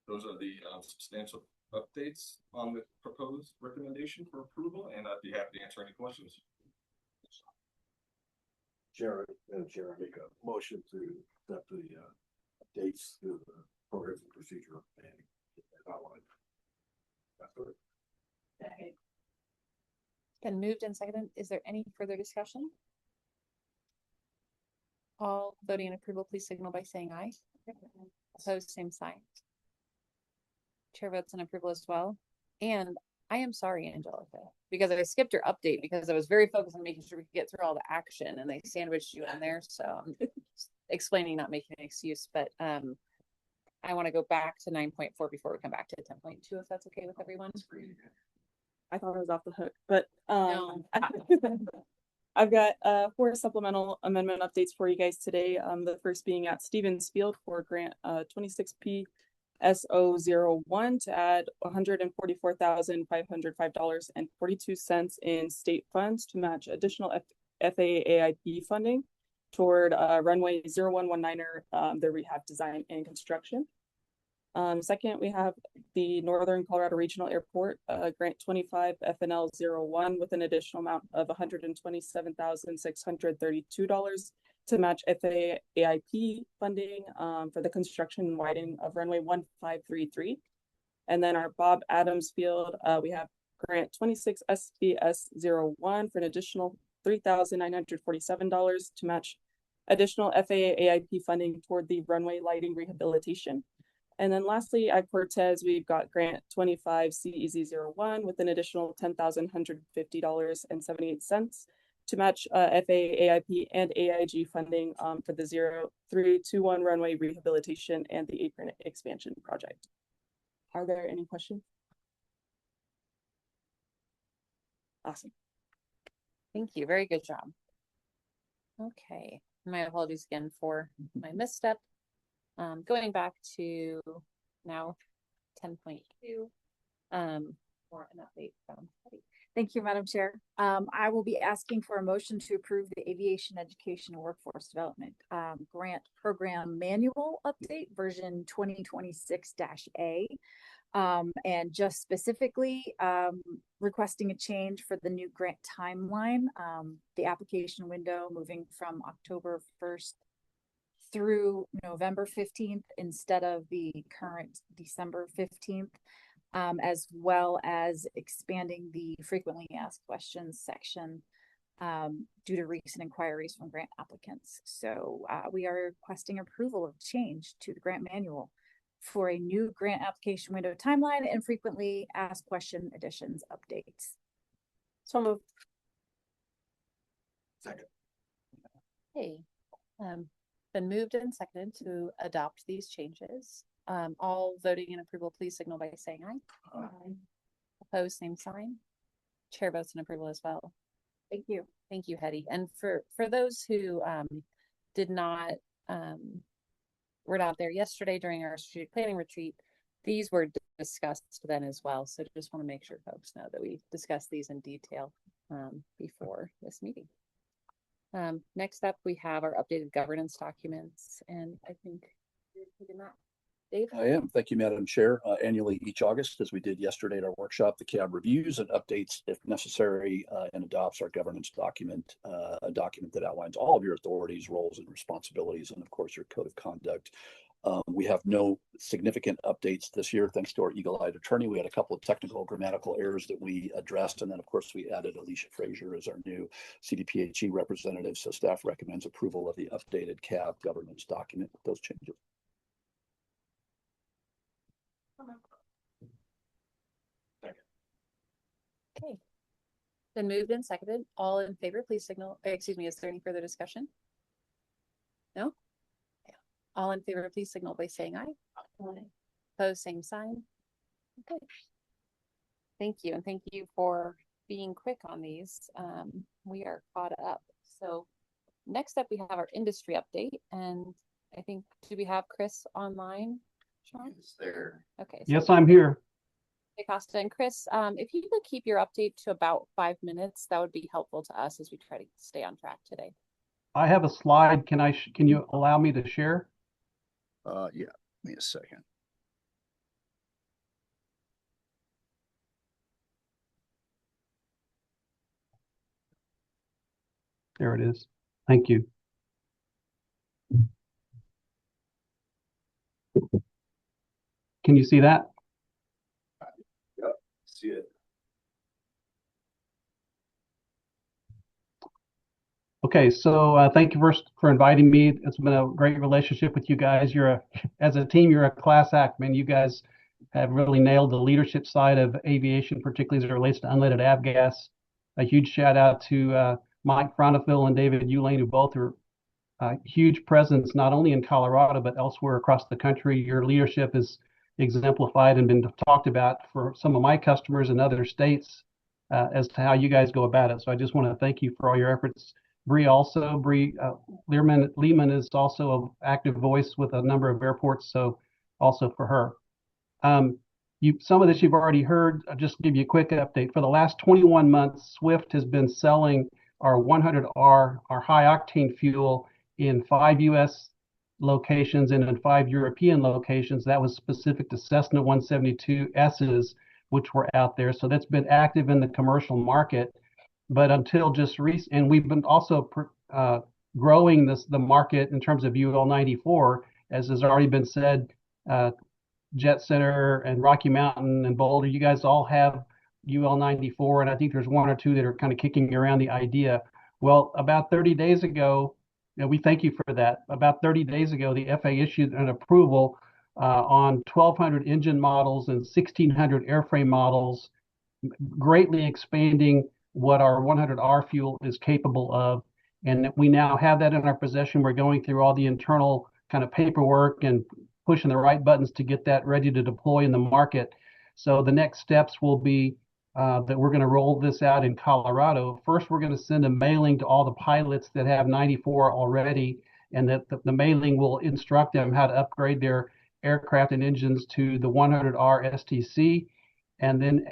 Those are the substantial updates on the proposed recommendation for approval, and I'd be happy to answer any questions. Chair, I make a motion to accept the dates to the programs and procedure and outline. Been moved and seconded. Is there any further discussion? All voting in approval, please signal by saying aye. Opposed, same sign. Chair votes in approval as well. And I am sorry, Angelica, because I skipped your update because I was very focused on making sure we could get through all the action and they sandwiched you in there. So I'm explaining, not making an excuse, but I want to go back to 9.4 before we come back to 10.2, if that's okay with everyone. I thought I was off the hook, but No. I've got 4 supplemental amendment updates for you guys today. The first being at Stevens Field for grant 26P SO01 to add $144,505.42 in state funds to match additional FAA AIP funding toward runway 0119er, the rehab design and construction. Second, we have the Northern Colorado Regional Airport grant 25 FNL 01 with an additional amount of $127,632 to match FAA AIP funding for the construction and widening of runway 1533. And then our Bob Adams Field, we have grant 26 SBS 01 for an additional $3,947 to match additional FAA AIP funding toward the runway lighting rehabilitation. And then lastly, at Cortez, we've got grant 25 CEZ01 with an additional $10,150.78 to match FAA AIP and AIG funding for the 0321 runway rehabilitation and the apron expansion project. Are there any questions? Awesome. Thank you. Very good job. Okay. My apologies again for my misstep. Going back to now 10.2 for an update from Patty. Thank you, Madam Chair. I will be asking for a motion to approve the Aviation Education and Workforce Development Grant Program Manual Update version 2026-A. And just specifically requesting a change for the new grant timeline, the application window moving from October 1st through November 15th instead of the current December 15th, as well as expanding the frequently asked questions section due to recent inquiries from grant applicants. So we are requesting approval of change to the grant manual for a new grant application window timeline and frequently asked question additions updates. So moved. Second. Hey, been moved and seconded to adopt these changes. All voting in approval, please signal by saying aye. Aye. Opposed, same sign. Chair votes in approval as well. Thank you. Thank you, Hetty. And for those who did not were not there yesterday during our strategic planning retreat, these were discussed then as well. So just want to make sure folks know that we discussed these in detail before this meeting. Next up, we have our updated governance documents, and I think you're taking that. Dave? I am. Thank you, Madam Chair. Annually, each August, as we did yesterday at our workshop, the CAB reviews and updates, if necessary, and adopts our governance document, a document that outlines all of your authorities, roles, and responsibilities, and of course, your code of conduct. We have no significant updates this year, thanks to our eagle-eyed attorney. We had a couple of technical grammatical errors that we addressed, and then, of course, we added Alicia Frazier as our new CDPHE representative. So staff recommends approval of the updated CAB governance document with those changes. Okay. Been moved and seconded. All in favor, please signal. Excuse me, is there any further discussion? No? Yeah. All in favor, please signal by saying aye. Aye. Opposed, same sign. Okay. Thank you. And thank you for being quick on these. We are caught up. So next up, we have our industry update. And I think, do we have Chris online? Sean? Is there? Okay. So yes, I'm here. Costa and Chris, if you could keep your update to about 5 minutes, that would be helpful to us as we try to stay on track today. I have a slide. Can you allow me to share? Yeah, give me a second. There it is. Thank you. Can you see that? Yep, see it. Okay, so thank you first for inviting me. It's been a great relationship with you guys. As a team, you're a class act, man. You guys have really nailed the leadership side of aviation, particularly as it relates to unleaded avgas. A huge shout out to Mike Frontifil and David Ulane, who both are huge presence not only in Colorado but elsewhere across the country. Your leadership is exemplified and been talked about for some of my customers in other states as to how you guys go about it. So I just want to thank you for all your efforts. Bree Lehman is also an active voice with a number of airports, so also for her. Some of this you've already heard. I'll just give you a quick update. For the last 21 months, Swift has been selling our 100R, our high octane fuel, in 5 U.S. locations and in 5 European locations. That was specific to Cessna 172Ss, which were out there. So that's been active in the commercial market. But until just recent, and we've been also growing the market in terms of UL 94, as has already been said. Jet Center and Rocky Mountain and Boulder, you guys all have UL 94, and I think there's 1 or 2 that are kind of kicking around the idea. Well, about 30 days ago, we thank you for that. About 30 days ago, the FAA issued an approval on 1,200 engine models and 1,600 airframe models, greatly expanding what our 100R fuel is capable of. And we now have that in our possession. We're going through all the internal kind of paperwork and pushing the right buttons to get that ready to deploy in the market. So the next steps will be that we're going to roll this out in Colorado. First, we're going to send a mailing to all the pilots that have 94 already, and that the mailing will instruct them how to upgrade their aircraft and engines to the 100R STC. And then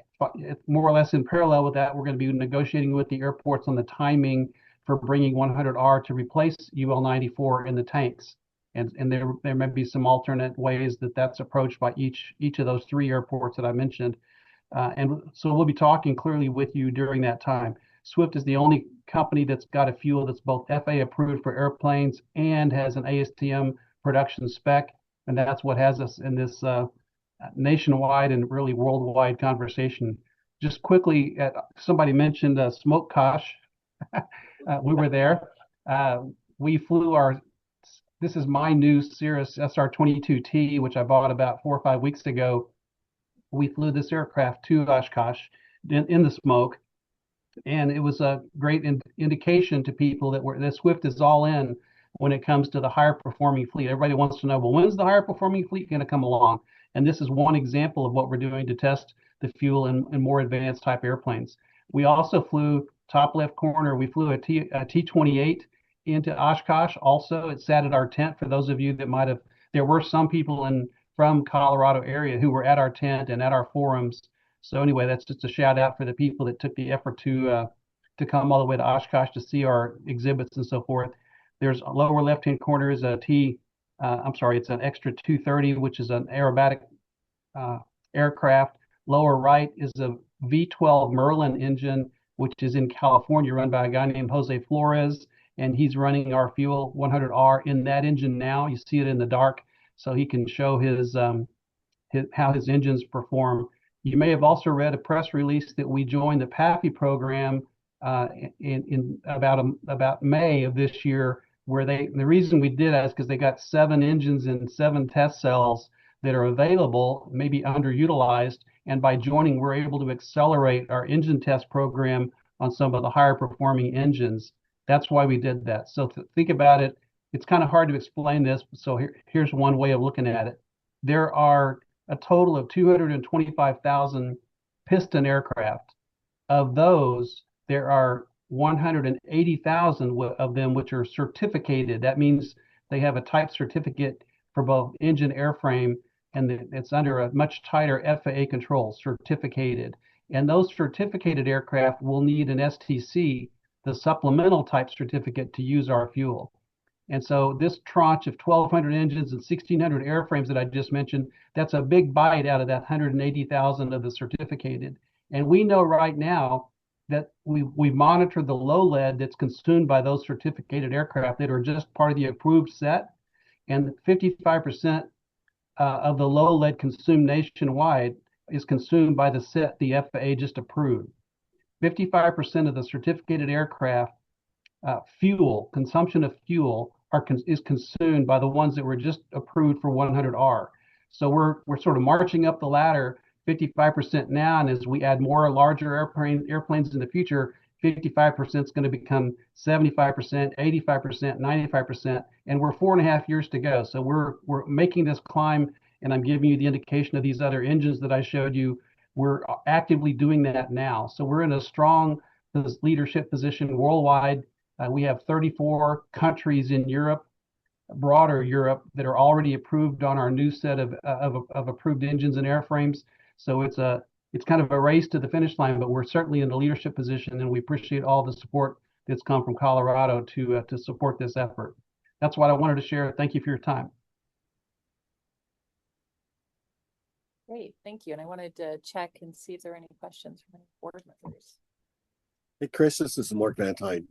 more or less in parallel with that, we're going to be negotiating with the airports on the timing for bringing 100R to replace UL 94 in the tanks. And there may be some alternate ways that that's approached by each of those 3 airports that I mentioned. And so we'll be talking clearly with you during that time. Swift is the only company that's got a fuel that's both FAA approved for airplanes and has an ASTM production spec. And that's what has us in this nationwide and really worldwide conversation. Just quickly, somebody mentioned Smoke Kosh. We were there. We flew this is my new Cirrus SR-22T, which I bought about 4 or 5 weeks ago. We flew this aircraft to Oshkosh in the smoke, and it was a great indication to people that Swift is all in when it comes to the higher performing fleet. Everybody wants to know, well, when's the higher performing fleet going to come along? And this is one example of what we're doing to test the fuel in more advanced type airplanes. We also flew, top left corner, we flew a T-28 into Oshkosh. Also, it sat at our tent. For those of you that might have, there were some people from Colorado area who were at our tent and at our forums. So anyway, that's just a shout out for the people that took the effort to come all the way to Oshkosh to see our exhibits and so forth. There's lower left hand corner is it's an extra 230, which is an aerobatic aircraft. Lower right is a V12 Merlin engine, which is in California, run by a guy named Jose Flores, and he's running our Fuel 100R in that engine now. You see it in the dark, so he can show how his engines perform. You may have also read a press release that we joined the PAFI program in about May of this year, where the reason we did that is because they got 7 engines and 7 test cells that are available, maybe underutilized, and by joining, we're able to accelerate our engine test program on some of the higher performing engines. That's why we did that. So think about it. It's kind of hard to explain this, so here's one way of looking at it. There are a total of 225,000 piston aircraft. Of those, there are 180,000 of them which are certificated. That means they have a type certificate for both engine airframe, and it's under a much tighter FAA control, certificated. And those certificated aircraft will need an STC, the supplemental type certificate, to use our fuel. And so this tranche of 1,200 engines and 1,600 airframes that I just mentioned, that's a big bite out of that 180,000 of the certificated. And we know right now that we've monitored the low lead that's consumed by those certificated aircraft that are just part of the approved set. And 55% of the low lead consumed nationwide is consumed by the set the FAA just approved. 55% of the certificated aircraft consumption of fuel is consumed by the ones that were just approved for 100R. So we're sort of marching up the ladder, 55% now, and as we add more larger airplanes in the future, 55% is going to become 75%, 85%, 95%, and we're 4.5 years to go. So we're making this climb, and I'm giving you the indication of these other engines that I showed you. We're actively doing that now. So we're in a strong leadership position worldwide. We have 34 countries in Europe, broader Europe, that are already approved on our new set of approved engines and airframes. So it's kind of a race to the finish line, but we're certainly in the leadership position, and we appreciate all the support that's come from Colorado to support this effort. That's what I wanted to share. Thank you for your time. Great, thank you. And I wanted to check and see if there are any questions from any board members. Hey, Chris, this is Mark Van Tine.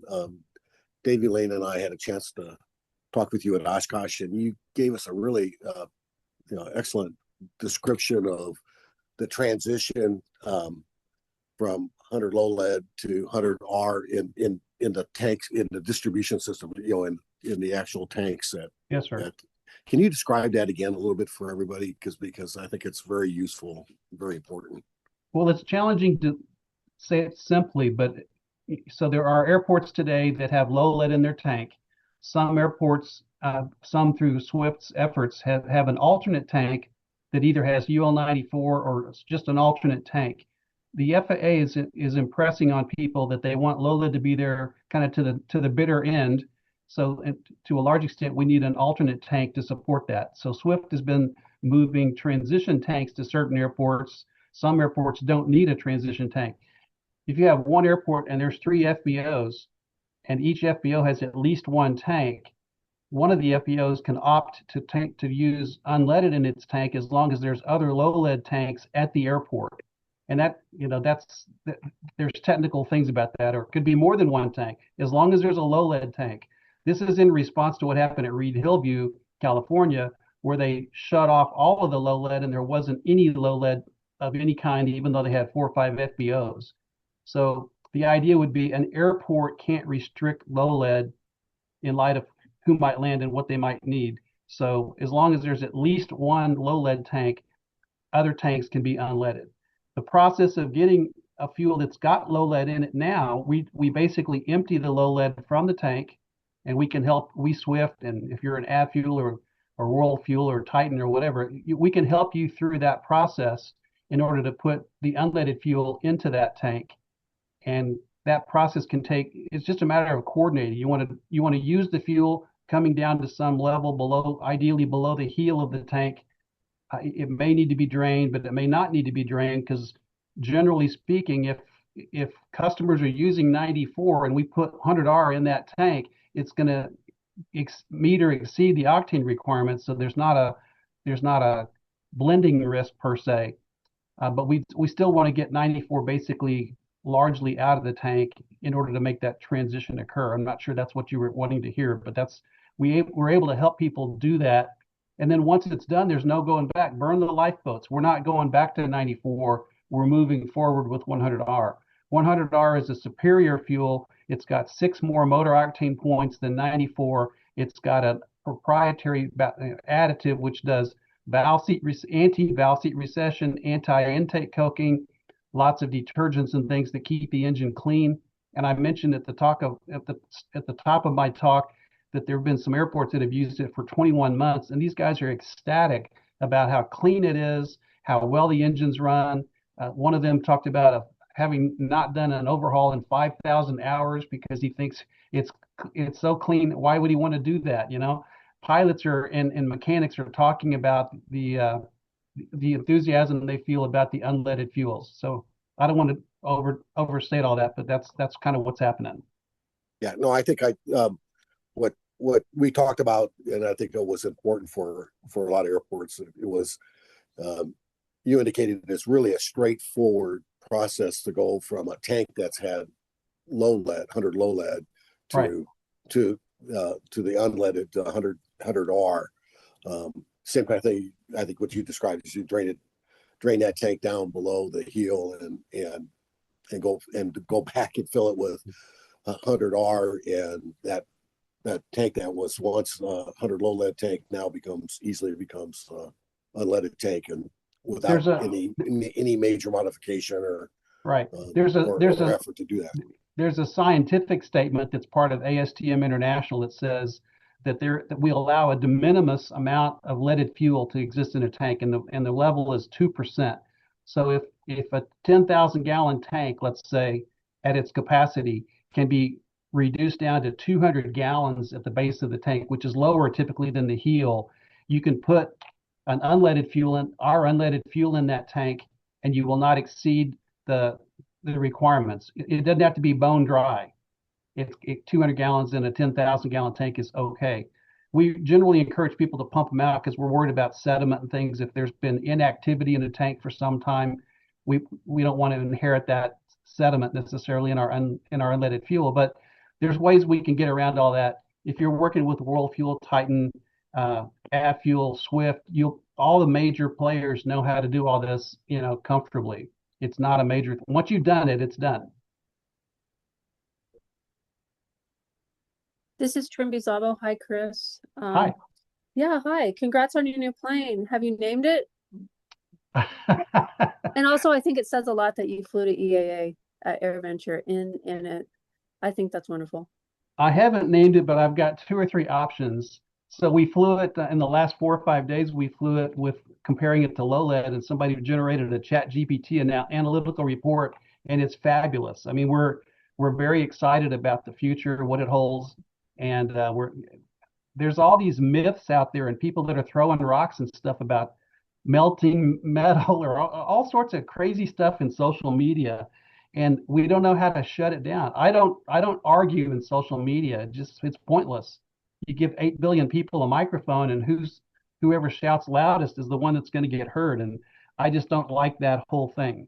Davey Lane and I had a chance to talk with you at Oshkosh, and you gave us a really excellent description of the transition from 100 low lead to 100R in the tanks, in the distribution system, in the actual tanks. Yes, sir. Can you describe that again a little bit for everybody? Because I think it's very useful, very important. Well, it's challenging to say it simply, but so there are airports today that have low lead in their tank. Some airports, some through Swift's efforts, have an alternate tank that either has UL94 or it's just an alternate tank. The FAA is impressing on people that they want low lead to be there kind of to the bitter end. So to a large extent, we need an alternate tank to support that. So Swift has been moving transition tanks to certain airports. Some airports don't need a transition tank. If you have one airport and there's 3 FBOs, and each FBO has at least one tank, one of the FBOs can opt to use unleaded in its tank as long as there's other low lead tanks at the airport. And there's technical things about that, or it could be more than one tank, as long as there's a low lead tank. This is in response to what happened at Reed Hillview, California, where they shut off all of the low lead and there wasn't any low lead of any kind, even though they had 4 or 5 FBOs. So the idea would be an airport can't restrict low lead in light of who might land and what they might need. So as long as there's at least one low lead tank, other tanks can be unleaded. The process of getting a fuel that's got low lead in it now, we basically empty the low lead from the tank, and we can help, we Swift, and if you're an Avfuel or World Fuel or Titan or whatever, we can help you through that process in order to put the unleaded fuel into that tank. And that process can take, it's just a matter of coordinating. You want to use the fuel coming down to some level below, ideally below the heel of the tank. It may need to be drained, but it may not need to be drained, because generally speaking, if customers are using 94 and we put 100R in that tank, it's going to meet or exceed the octane requirements. So there's not a blending risk per se, but we still want to get 94 basically largely out of the tank in order to make that transition occur. I'm not sure that's what you were wanting to hear, but we're able to help people do that. And then once it's done, there's no going back. Burn the lifeboats. We're not going back to 94. We're moving forward with 100R. 100R is a superior fuel. It's got 6 more motor octane points than 94. It's got a proprietary additive which does anti-valve seat recession, anti-intake coking, lots of detergents and things that keep the engine clean. And I mentioned at the top of my talk that there have been some airports that have used it for 21 months, and these guys are ecstatic about how clean it is, how well the engines run. One of them talked about having not done an overhaul in 5,000 hours because he thinks it's so clean. Why would he want to do that? You know, pilots and mechanics are talking about the enthusiasm they feel about the unleaded fuels. So I don't want to overstate all that, but that's kind of what's happening. Yeah, no, I think what we talked about, and I think it was important for a lot of airports. It was you indicated it's really a straightforward process to go from a tank that's had low lead, 100 low lead, to the unleaded 100R. Same kind of thing. I think what you described is you drain that tank down below the heel and go back and fill it with 100R, and that tank that was once 100 low lead tank now easily becomes unleaded tank, and without any major modification or there's an effort to do that. There's a scientific statement that's part of ASTM International that says that we allow a de minimis amount of leaded fuel to exist in a tank, and the level is 2%. So if a 10,000 gallon tank, let's say, at its capacity, can be reduced down to 200 gallons at the base of the tank, which is lower typically than the heel, you can put our unleaded fuel in that tank, and you will not exceed the requirements. It doesn't have to be bone dry. 200 gallons in a 10,000 gallon tank is okay. We generally encourage people to pump them out because we're worried about sediment and things. If there's been inactivity in a tank for some time, we don't want to inherit that sediment necessarily in our unleaded fuel. But there's ways we can get around all that. If you're working with World Fuel, Titan, Avfuel, Swift, all the major players know how to do all this, comfortably. It's not a major. Once you've done it, it's done. This is Trim Bizabo. Hi, Chris. Hi. Yeah, hi. Congrats on your new plane. Have you named it? And also, I think it says a lot that you flew to EAA at AirVenture in it. I think that's wonderful. I haven't named it, but I've got 2 or 3 options. So we flew it in the last 4 or 5 days. We flew it with comparing it to low lead, and somebody generated a ChatGPT analytical report, and it's fabulous. I mean, we're very excited about the future, what it holds, and there's all these myths out there and people that are throwing rocks and stuff about melting metal or all sorts of crazy stuff in social media, and we don't know how to shut it down. I don't argue in social media. It's pointless. You give 8 billion people a microphone, and whoever shouts loudest is the one that's going to get heard. And I just don't like that whole thing.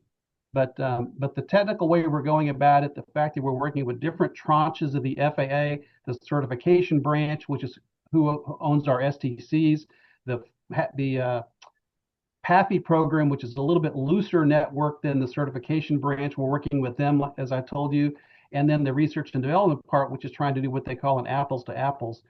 But the technical way we're going about it, the fact that we're working with different tranches of the FAA, the certification branch, which is who owns our STCs, the PAFI program, which is a little bit looser network than the certification branch. We're working with them, as I told you. And then the research and development part, which is trying to do what they call an apples to apples.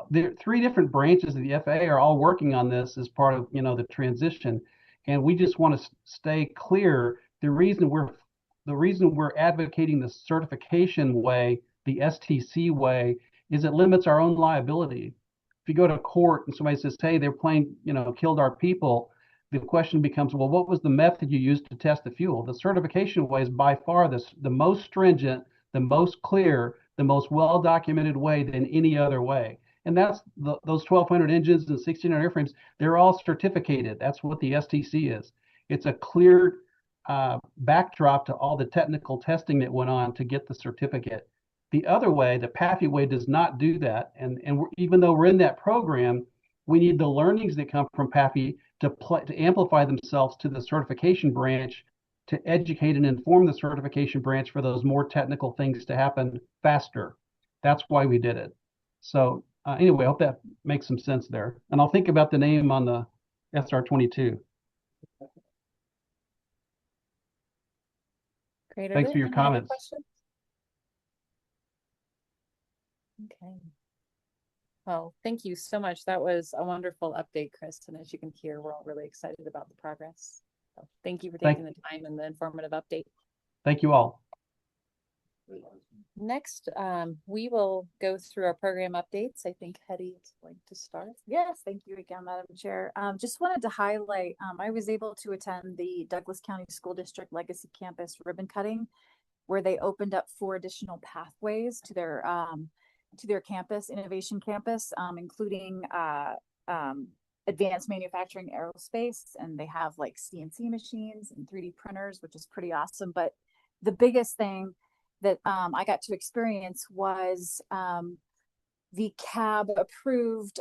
The three different branches of the FAA are all working on this as part of, the transition. And we just want to stay clear. The reason we're advocating the certification way, the STC way, is it limits our own liability. If you go to court and somebody says, hey, their plane, killed our people, the question becomes, well, what was the method you used to test the fuel? The certification way is by far the most stringent, the most clear, the most well-documented way than any other way. And that's those 1,200 engines and 1,600 airframes, they're all certificated. That's what the STC is. It's a clear backdrop to all the technical testing that went on to get the certificate. The other way, the PAFI way, does not do that. And even though we're in that program, we need the learnings that come from PAFI to amplify themselves to the certification branch, to educate and inform the certification branch for those more technical things to happen faster. That's why we did it. So anyway, I hope that makes some sense there. And I'll think about the name on the SR-22. Great. Thanks for your Any other comments. questions? Okay. Well, thank you so much. That was a wonderful update, Chris. And as you can hear, we're all really excited about the progress. So thank you for taking the time and the informative update. Thank you all. Next, we will go through our program updates. I think Hetty is going to start. Yes, thank you again, Madam Chair. Just wanted to highlight, I was able to attend the Douglas County School District Legacy Campus ribbon cutting, where they opened up 4 additional pathways to their campus, innovation campus, including advanced manufacturing aerospace, and they have like CNC machines and 3D printers, which is pretty awesome. But the biggest thing that I got to experience was the CAB approved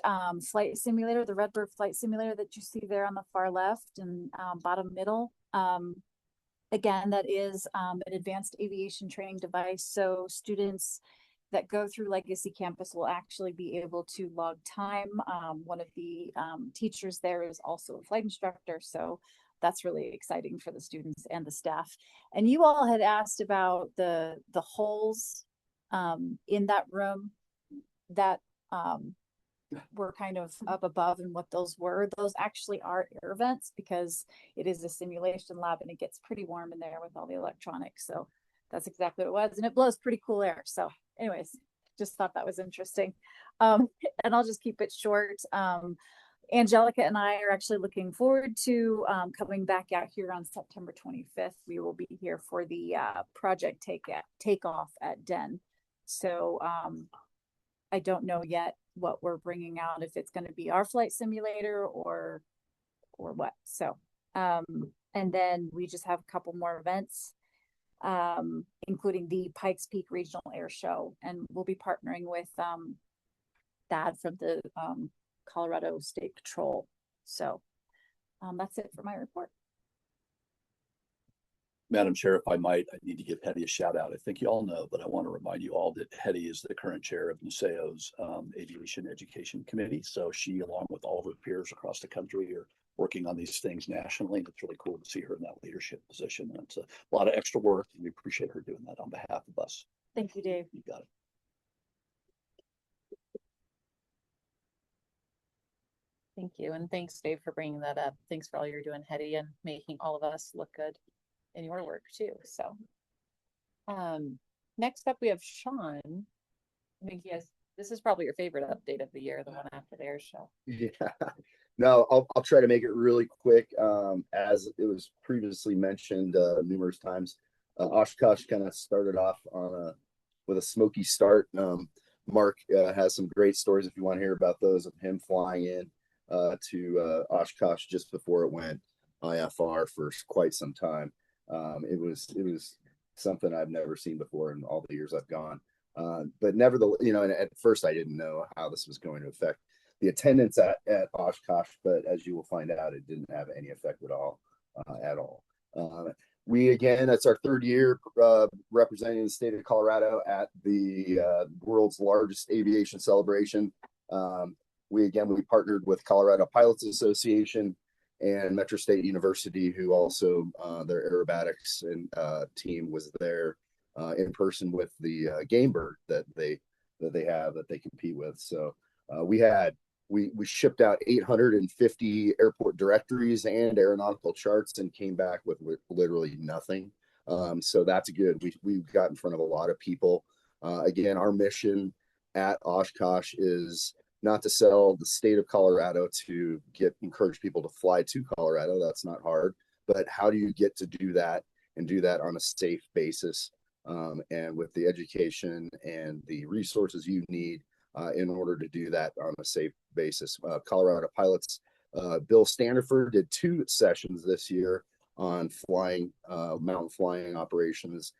flight simulator, the Redbird flight simulator that you see there on the far left and bottom middle. Again, that is an advanced aviation training device. So students that go through Legacy Campus will actually be able to log time. One of the teachers there is also a flight instructor. So that's really exciting for the students and the staff. And you all had asked about the holes in that room that were kind of up above and what those were. Those actually are air vents because it is a simulation lab and it gets pretty warm in there with all the electronics. So that's exactly what it was. And it blows pretty cool air. So anyways, just thought that was interesting. And I'll just keep it short. Angelica and I are actually looking forward to coming back out here on September 25th. We will be here for the project takeoff at Den. So I don't know yet what we're bringing out, if it's going to be our flight simulator or what. So and then we just have a couple more events, including the Pikes Peak Regional Air Show, and we'll be partnering with Thad from the Colorado State Patrol. So that's it for my report. Madam Chair, if I might, I need to give Hetty a shout out. I think you all know, but I want to remind you all that Hetty is the current chair of NUSEO's Aviation Education Committee. So she, along with all of her peers across the country, are working on these things nationally. And it's really cool to see her in that leadership position. And it's a lot of extra work, and we appreciate her doing that on behalf of us. Thank you, Dave. You got it. Thank you. And thanks, Dave, for bringing that up. Thanks for all you're doing, Hetty, and making all of us look good in your work too. So next up we have Sean. I think this is probably your favorite update of the year, the one after the air show. Yeah. No, I'll try to make it really quick. As it was previously mentioned numerous times, Oshkosh kind of started off with a smoky start. Mark has some great stories if you want to hear about those, of him flying in to Oshkosh just before it went IFR for quite some time. It was something I've never seen before in all the years I've gone. But nevertheless, and at first I didn't know how this was going to affect the attendance at Oshkosh, but as you will find out, it didn't have any effect at all. That's our third year representing the state of Colorado at the world's largest aviation celebration. We partnered with Colorado Pilots Association and Metro State University, who also their aerobatics and team was there in person with the game bird that they compete with. So we shipped out 850 airport directories and aeronautical charts and came back with literally nothing. So that's good. We got in front of a lot of people. Again, our mission at Oshkosh is not to sell the state of Colorado to encourage people to fly to Colorado. That's not hard. But how do you get to do that and do that on a safe basis and with the education and the resources you need in order to do that on a safe basis? Colorado pilots, Bill Standiford did 2 sessions this year on flying, mountain flying operations,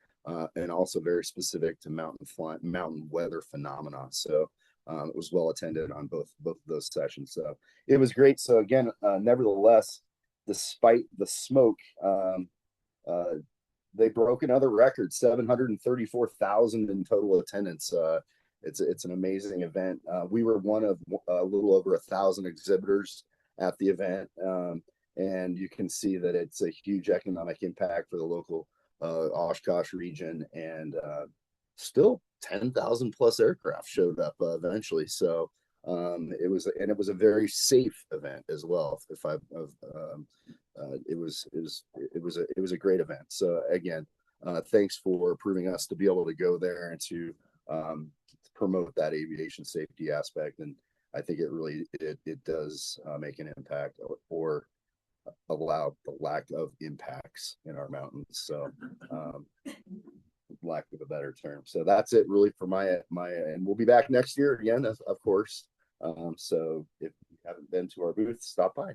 and also very specific to mountain weather phenomena. So it was well attended on both of those sessions. So it was great. So again, nevertheless, despite the smoke, they broke another record, 734,000 in total attendance. It's an amazing event. We were one of a little over 1,000 exhibitors at the event. And you can see that it's a huge economic impact for the local Oshkosh region, and still 10,000 plus aircraft showed up eventually. So it was a very safe event as well. It was a great event. So again, thanks for approving us to be able to go there and to promote that aviation safety aspect. And I think it does make an impact or allow the lack of impacts in our mountains. So lack of a better term. So that's it really for my and we'll be back next year again, of course. So if you haven't been to our booth, stop by.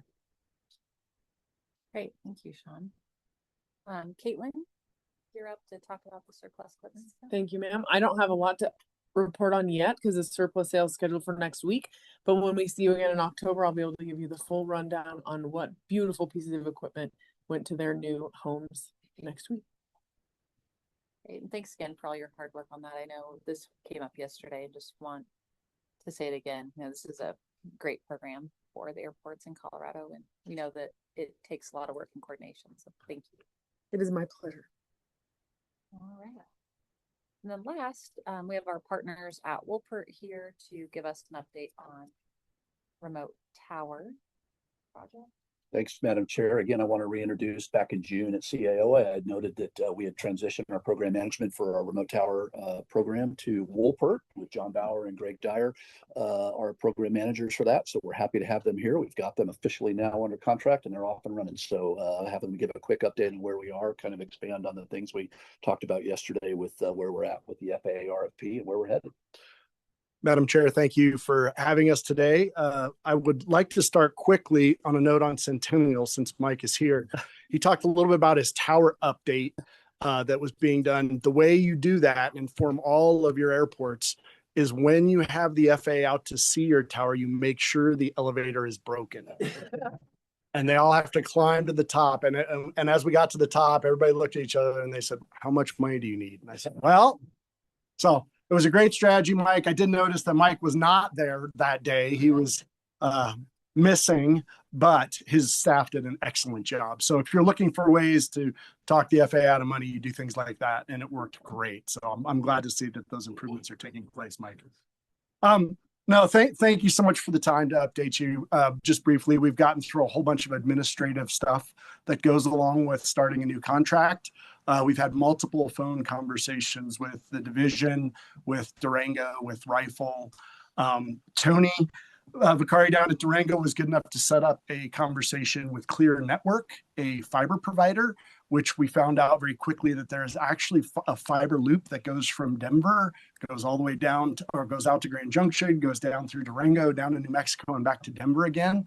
Great, thank you, Sean. Caitlin, you're up to talk about the surplus equipment. Thank you, ma'am. I don't have a lot to report on yet because the surplus sale is scheduled for next week. But when we see you again in October, I'll be able to give you the full rundown on what beautiful pieces of equipment went to their new homes next week. Great, and thanks again for all your hard work on that. I know this came up yesterday. I just want to say it again. You know, this is a great program for the airports in Colorado, and we know that it takes a lot of work and coordination. So thank you. It is my pleasure. All right. And then last, we have our partners at Woolpert here to give us an update on remote tower project. Thanks, Madam Chair. Again, I want to reintroduce back in June at CAOA, I had noted that we had transitioned our program management for our remote tower program to Woolpert with John Bauer and Greg Dyer, our program managers for that. So we're happy to have them here. We've got them officially now under contract and they're off and running. So have them give a quick update on where we are, kind of expand on the things we talked about yesterday with where we're at with the FAA RFP and where we're headed. Madam Chair, thank you for having us today. I would like to start quickly on a note on Centennial since Mike is here. He talked a little bit about his tower update that was being done. The way you do that and inform all of your airports is when you have the FAA out to see your tower, you make sure the elevator is broken. And they all have to climb to the top. And as we got to the top, everybody looked at each other and they said, "How much money do you need?" And I said, "Well," so it was a great strategy, Mike. I did notice that Mike was not there that day. He was missing, but his staff did an excellent job. So if you're looking for ways to talk the FAA out of money, you do things like that, and it worked great. So I'm glad to see that those improvements are taking place, Mike. No, thank you so much for the time to update you. Just briefly, we've gotten through a whole bunch of administrative stuff that goes along with starting a new contract. We've had multiple phone conversations with the division, with Durango, with Rifle. Tony Vicari down at Durango was good enough to set up a conversation with Clear Network, a fiber provider, which we found out very quickly that there is actually a fiber loop that goes from Denver, goes all the way down to, or goes out to Grand Junction, goes down through Durango, down to New Mexico and back to Denver again.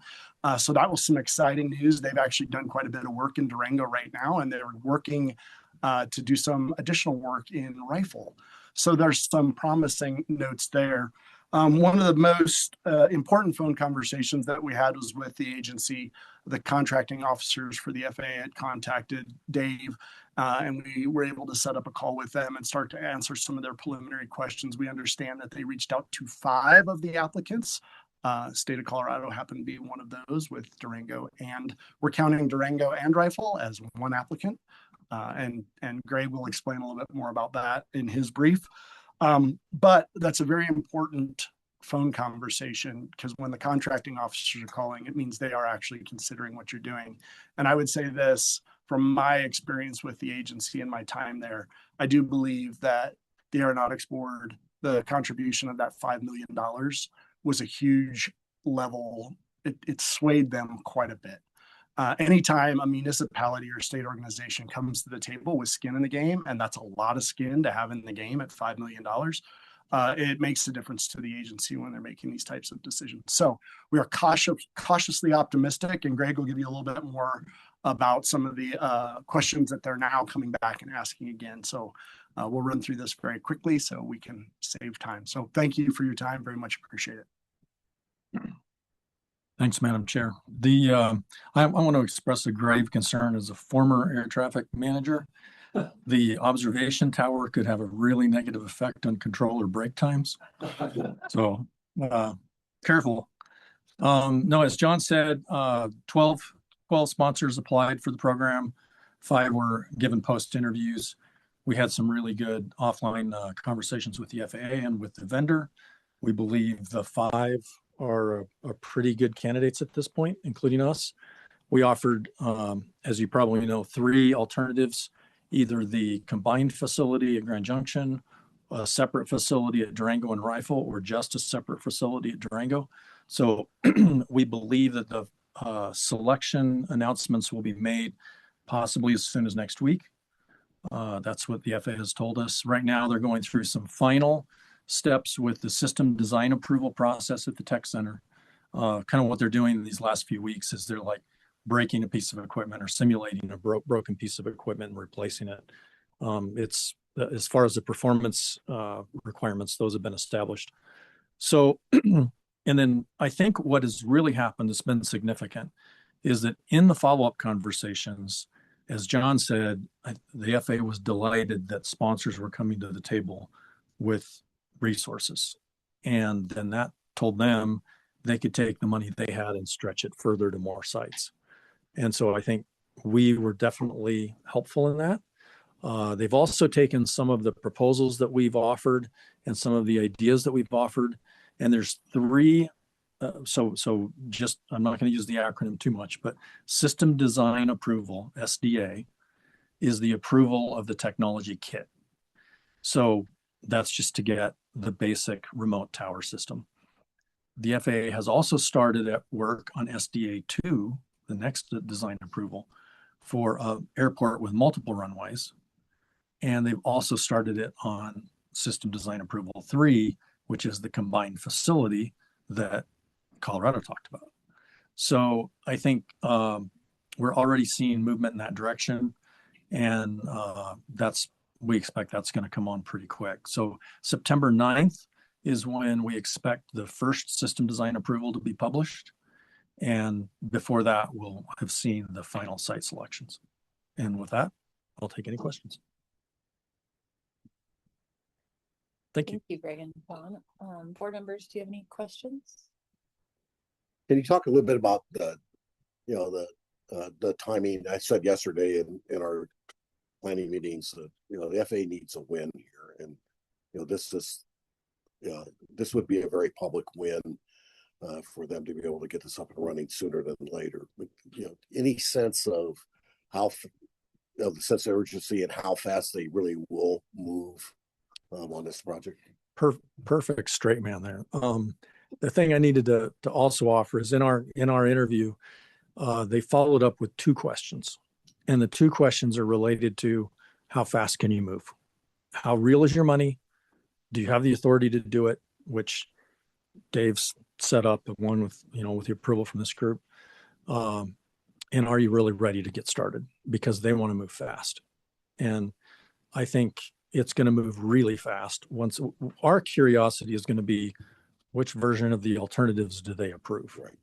So that was some exciting news. They've actually done quite a bit of work in Durango right now, and they're working to do some additional work in Rifle. So there's some promising notes there. One of the most important phone conversations that we had was with the agency. The contracting officers for the FAA had contacted Dave, and we were able to set up a call with them and start to answer some of their preliminary questions. We understand that they reached out to 5 of the applicants State of Colorado happened to be one of those with Durango, and we're counting Durango and Rifle as one applicant. And Greg will explain a little bit more about that in his brief. But that's a very important phone conversation, because when the contracting officers are calling, it means they are actually considering what you're doing. And I would say this, from my experience with the agency and my time there, I do believe that the Aeronautics Board, the contribution of that $5 million was a huge level. It swayed them quite a bit. Anytime a municipality or state organization comes to the table with skin in the game, and that's a lot of skin to have in the game at $5 million, it makes a difference to the agency when they're making these types of decisions. So we are cautiously optimistic, and Greg will give you a little bit more about some of the questions that they're now coming back and asking again. So we'll run through this very quickly so we can save time. So thank you for your time. Very much appreciate it. Thanks, Madam Chair. I want to express a grave concern as a former air traffic manager. The observation tower could have a really negative effect on controller break times. So careful. No, as John said, 12 sponsors applied for the program. 5 were given post interviews. We had some really good offline conversations with the FAA and with the vendor. We believe the 5 are pretty good candidates at this point, including us. We offered, as you probably know, 3 alternatives: either the combined facility at Grand Junction, a separate facility at Durango and Rifle, or just a separate facility at Durango. So we believe that the selection announcements will be made possibly as soon as next week. That's what the FAA has told us. Right now, they're going through some final steps with the system design approval process at the tech center. Kind of what they're doing these last few weeks is they're like breaking a piece of equipment or simulating a broken piece of equipment and replacing it. It's as far as the performance requirements, those have been established. So, and then I think what has really happened that's been significant is that in the follow-up conversations, as John said, the FAA was delighted that sponsors were coming to the table with resources. And then that told them they could take the money they had and stretch it further to more sites. And so I think we were definitely helpful in that. They've also taken some of the proposals that we've offered and some of the ideas that we've offered. And there's 3, so just, I'm not going to use the acronym too much, but System Design Approval, SDA, is the approval of the technology kit. So that's just to get the basic remote tower system. The FAA has also started at work on SDA 2, the next design approval, for an airport with multiple runways. And they've also started it on System Design Approval 3, which is the combined facility that Colorado talked about. So I think we're already seeing movement in that direction. And we expect that's going to come on pretty quick. So September 9th is when we expect the first system design approval to be published. And before that, we'll have seen the final site selections. And with that, I'll take any questions. Thank you. Thank you, Greg and Don. Board members, do you have any questions? Can you talk a little bit about the timing? I said yesterday in our planning meetings that the FAA needs a win here, and this would be a very public win for them to be able to get this up and running sooner than later. But, any sense of how the sense of urgency and how fast they really will move on this project? Perfect straight man there. The thing I needed to also offer is in our interview, they followed up with 2 questions. And the 2 questions are related to how fast can you move? How real is your money? Do you have the authority to do it? Which Dave's set up, the one with the approval from this group. And are you really ready to get started? Because they want to move fast. And I think it's going to move really fast. Once our curiosity is going to be, which version of the alternatives do they approve? Right.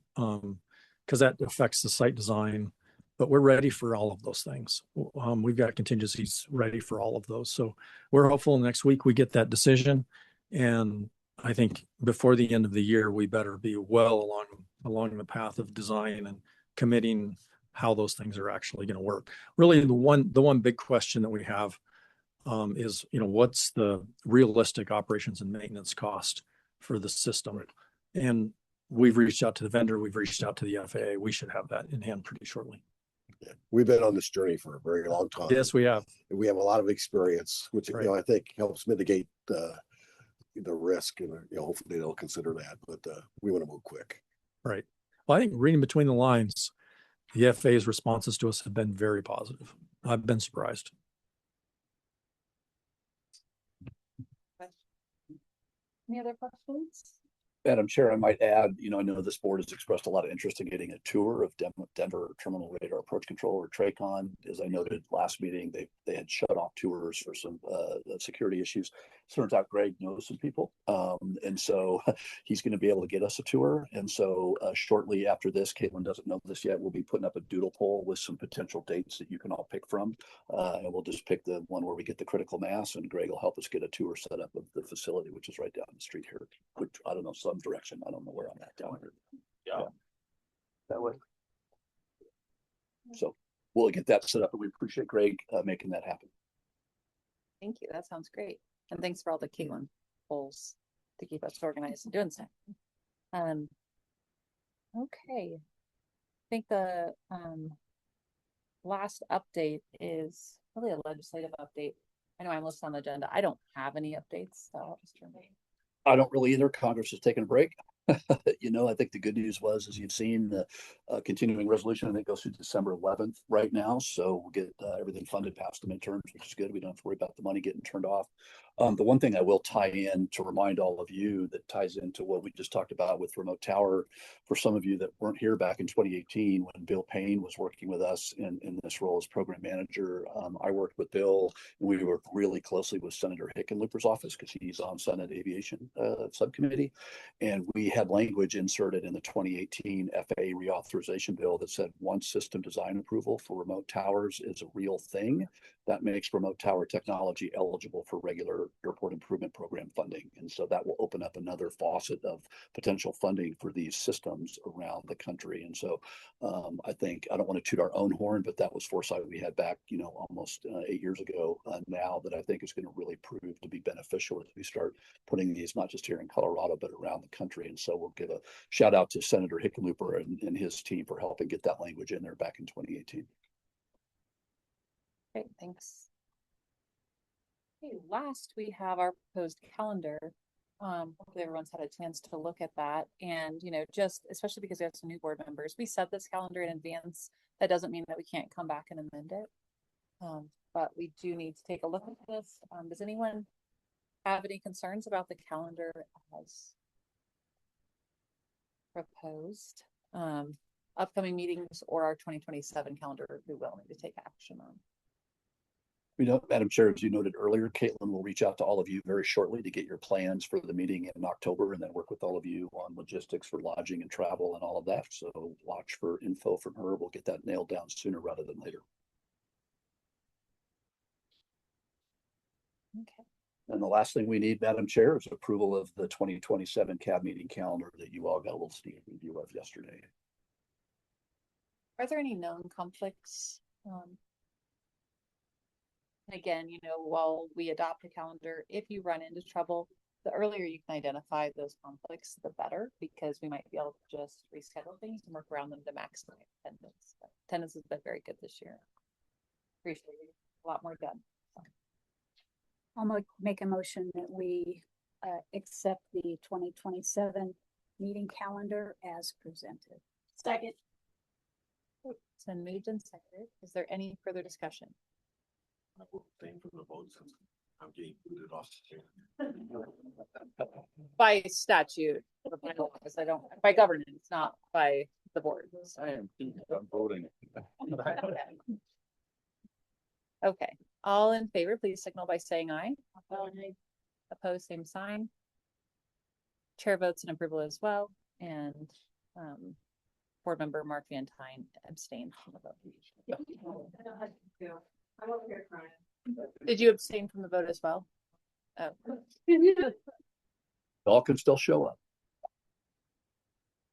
Because that affects the site design. But we're ready for all of those things. We've got contingencies ready for all of those. So we're hopeful next week we get that decision. And I think before the end of the year, we better be well along the path of design and committing how those things are actually going to work. Really, the one big question that we have is, what's the realistic operations and maintenance cost for the system? And we've reached out to the vendor, we've reached out to the FAA. We should have that in hand pretty shortly. Yeah. We've been on this journey for a very long time. Yes, we have. We have a lot of experience, which I think helps mitigate the risk, and hopefully they'll consider that. But we want to move quick. Right. Well, I think reading between the lines, the FAA's responses to us have been very positive. I've been surprised. Any other questions? Madam Chair, I might add, I know this board has expressed a lot of interest in getting a tour of Denver Terminal Radar Approach Control, or TRACON. As I noted last meeting, they had shut off tours for some security issues. Turns out Greg knows some people, and so he's going to be able to get us a tour. And so shortly after this, Caitlin doesn't know this yet, we'll be putting up a doodle poll with some potential dates that you can all pick from, and we'll just pick the one where we get the critical mass, and Greg will help us get a tour set up of the facility, which is right down the street here. Which I don't know, some direction. I don't know where I'm at down here. Yeah. That way. So we'll get that set up, and we appreciate Greg making that happen. Thank you. That sounds great. And thanks for all the Caitlin polls to keep us organized and doing so. Okay. I think the last update is really a legislative update. I know I'm listed on the agenda. I don't have any updates, so I'll just remain. I don't really either. Congress has taken a break. I think the good news was, as you've seen, the continuing resolution, I think, goes through December 11th right now. So we'll get everything funded past the midterms, which is good. We don't have to worry about the money getting turned off. The one thing I will tie in to remind all of you that ties into what we just talked about with remote tower, for some of you that weren't here back in 2018 when Bill Payne was working with us in this role as program manager. I worked with Bill, and we worked really closely with Senator Hickenlooper's office because he's on Senate Aviation Subcommittee. And we had language inserted in the 2018 FAA reauthorization bill that said once system design approval for remote towers is a real thing, that makes remote tower technology eligible for regular airport improvement program funding. And so that will open up another faucet of potential funding for these systems around the country. And so I think, I don't want to toot our own horn, but that was foresight we had back, almost 8 years ago now, that I think is going to really prove to be beneficial as we start putting these, not just here in Colorado, but around the country. And so we'll give a shout out to Senator Hickenlooper and his team for helping get that language in there back in 2018. Great, thanks. Okay, last we have our proposed calendar. Hopefully everyone's had a chance to look at that. And, just especially because we have some new board members, we set this calendar in advance. That doesn't mean that we can't come back and amend it. But we do need to take a look at this. Does anyone have any concerns about the calendar as proposed? Upcoming meetings or our 2027 calendar we will need to take action on. Madam Chair, as you noted earlier, Caitlin will reach out to all of you very shortly to get your plans for the meeting in October, and then work with all of you on logistics for lodging and travel and all of that. So watch for info from her. We'll get that nailed down sooner rather than later. Okay. And the last thing we need, Madam Chair, is approval of the 2027 CAB meeting calendar that you all got a little sneak review of yesterday. Are there any known conflicts? Again, while we adopt a calendar, if you run into trouble, the earlier you can identify those conflicts, the better, because we might be able to just reschedule things and work around them to maximize attendance. But attendance has been very good this year. Appreciate it. A lot more done. I'll make a motion that we accept the 2027 meeting calendar as presented. Second. It's been moved and seconded. Is there any further discussion? I will abstain from the vote since I'm getting booted off. By statute, by governance, not by the board. I'm voting. Okay. All in favor, please signal by saying aye. Aye. Opposed, same sign. Chair votes in approval as well. And board member Mark Van Tine abstained from the vote. I'm over here crying. Did you abstain from the vote as well? Oh. Y'all can still show up.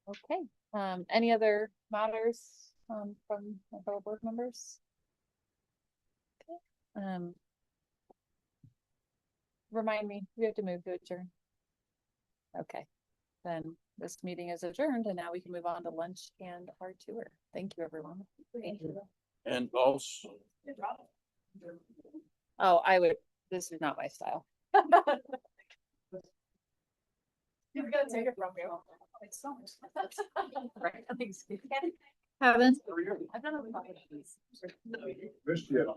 Okay, any other matters, from my fellow board members? Okay, remind me, we have to move to adjourn. Okay, then this meeting is adjourned and now we can move on to lunch and our tour. Thank you, everyone. Thank you. And also. Oh, this is not my style. He's gonna take it from you. It's so much. Right, thanks. Haven't. I've done a lot of these. Missed you.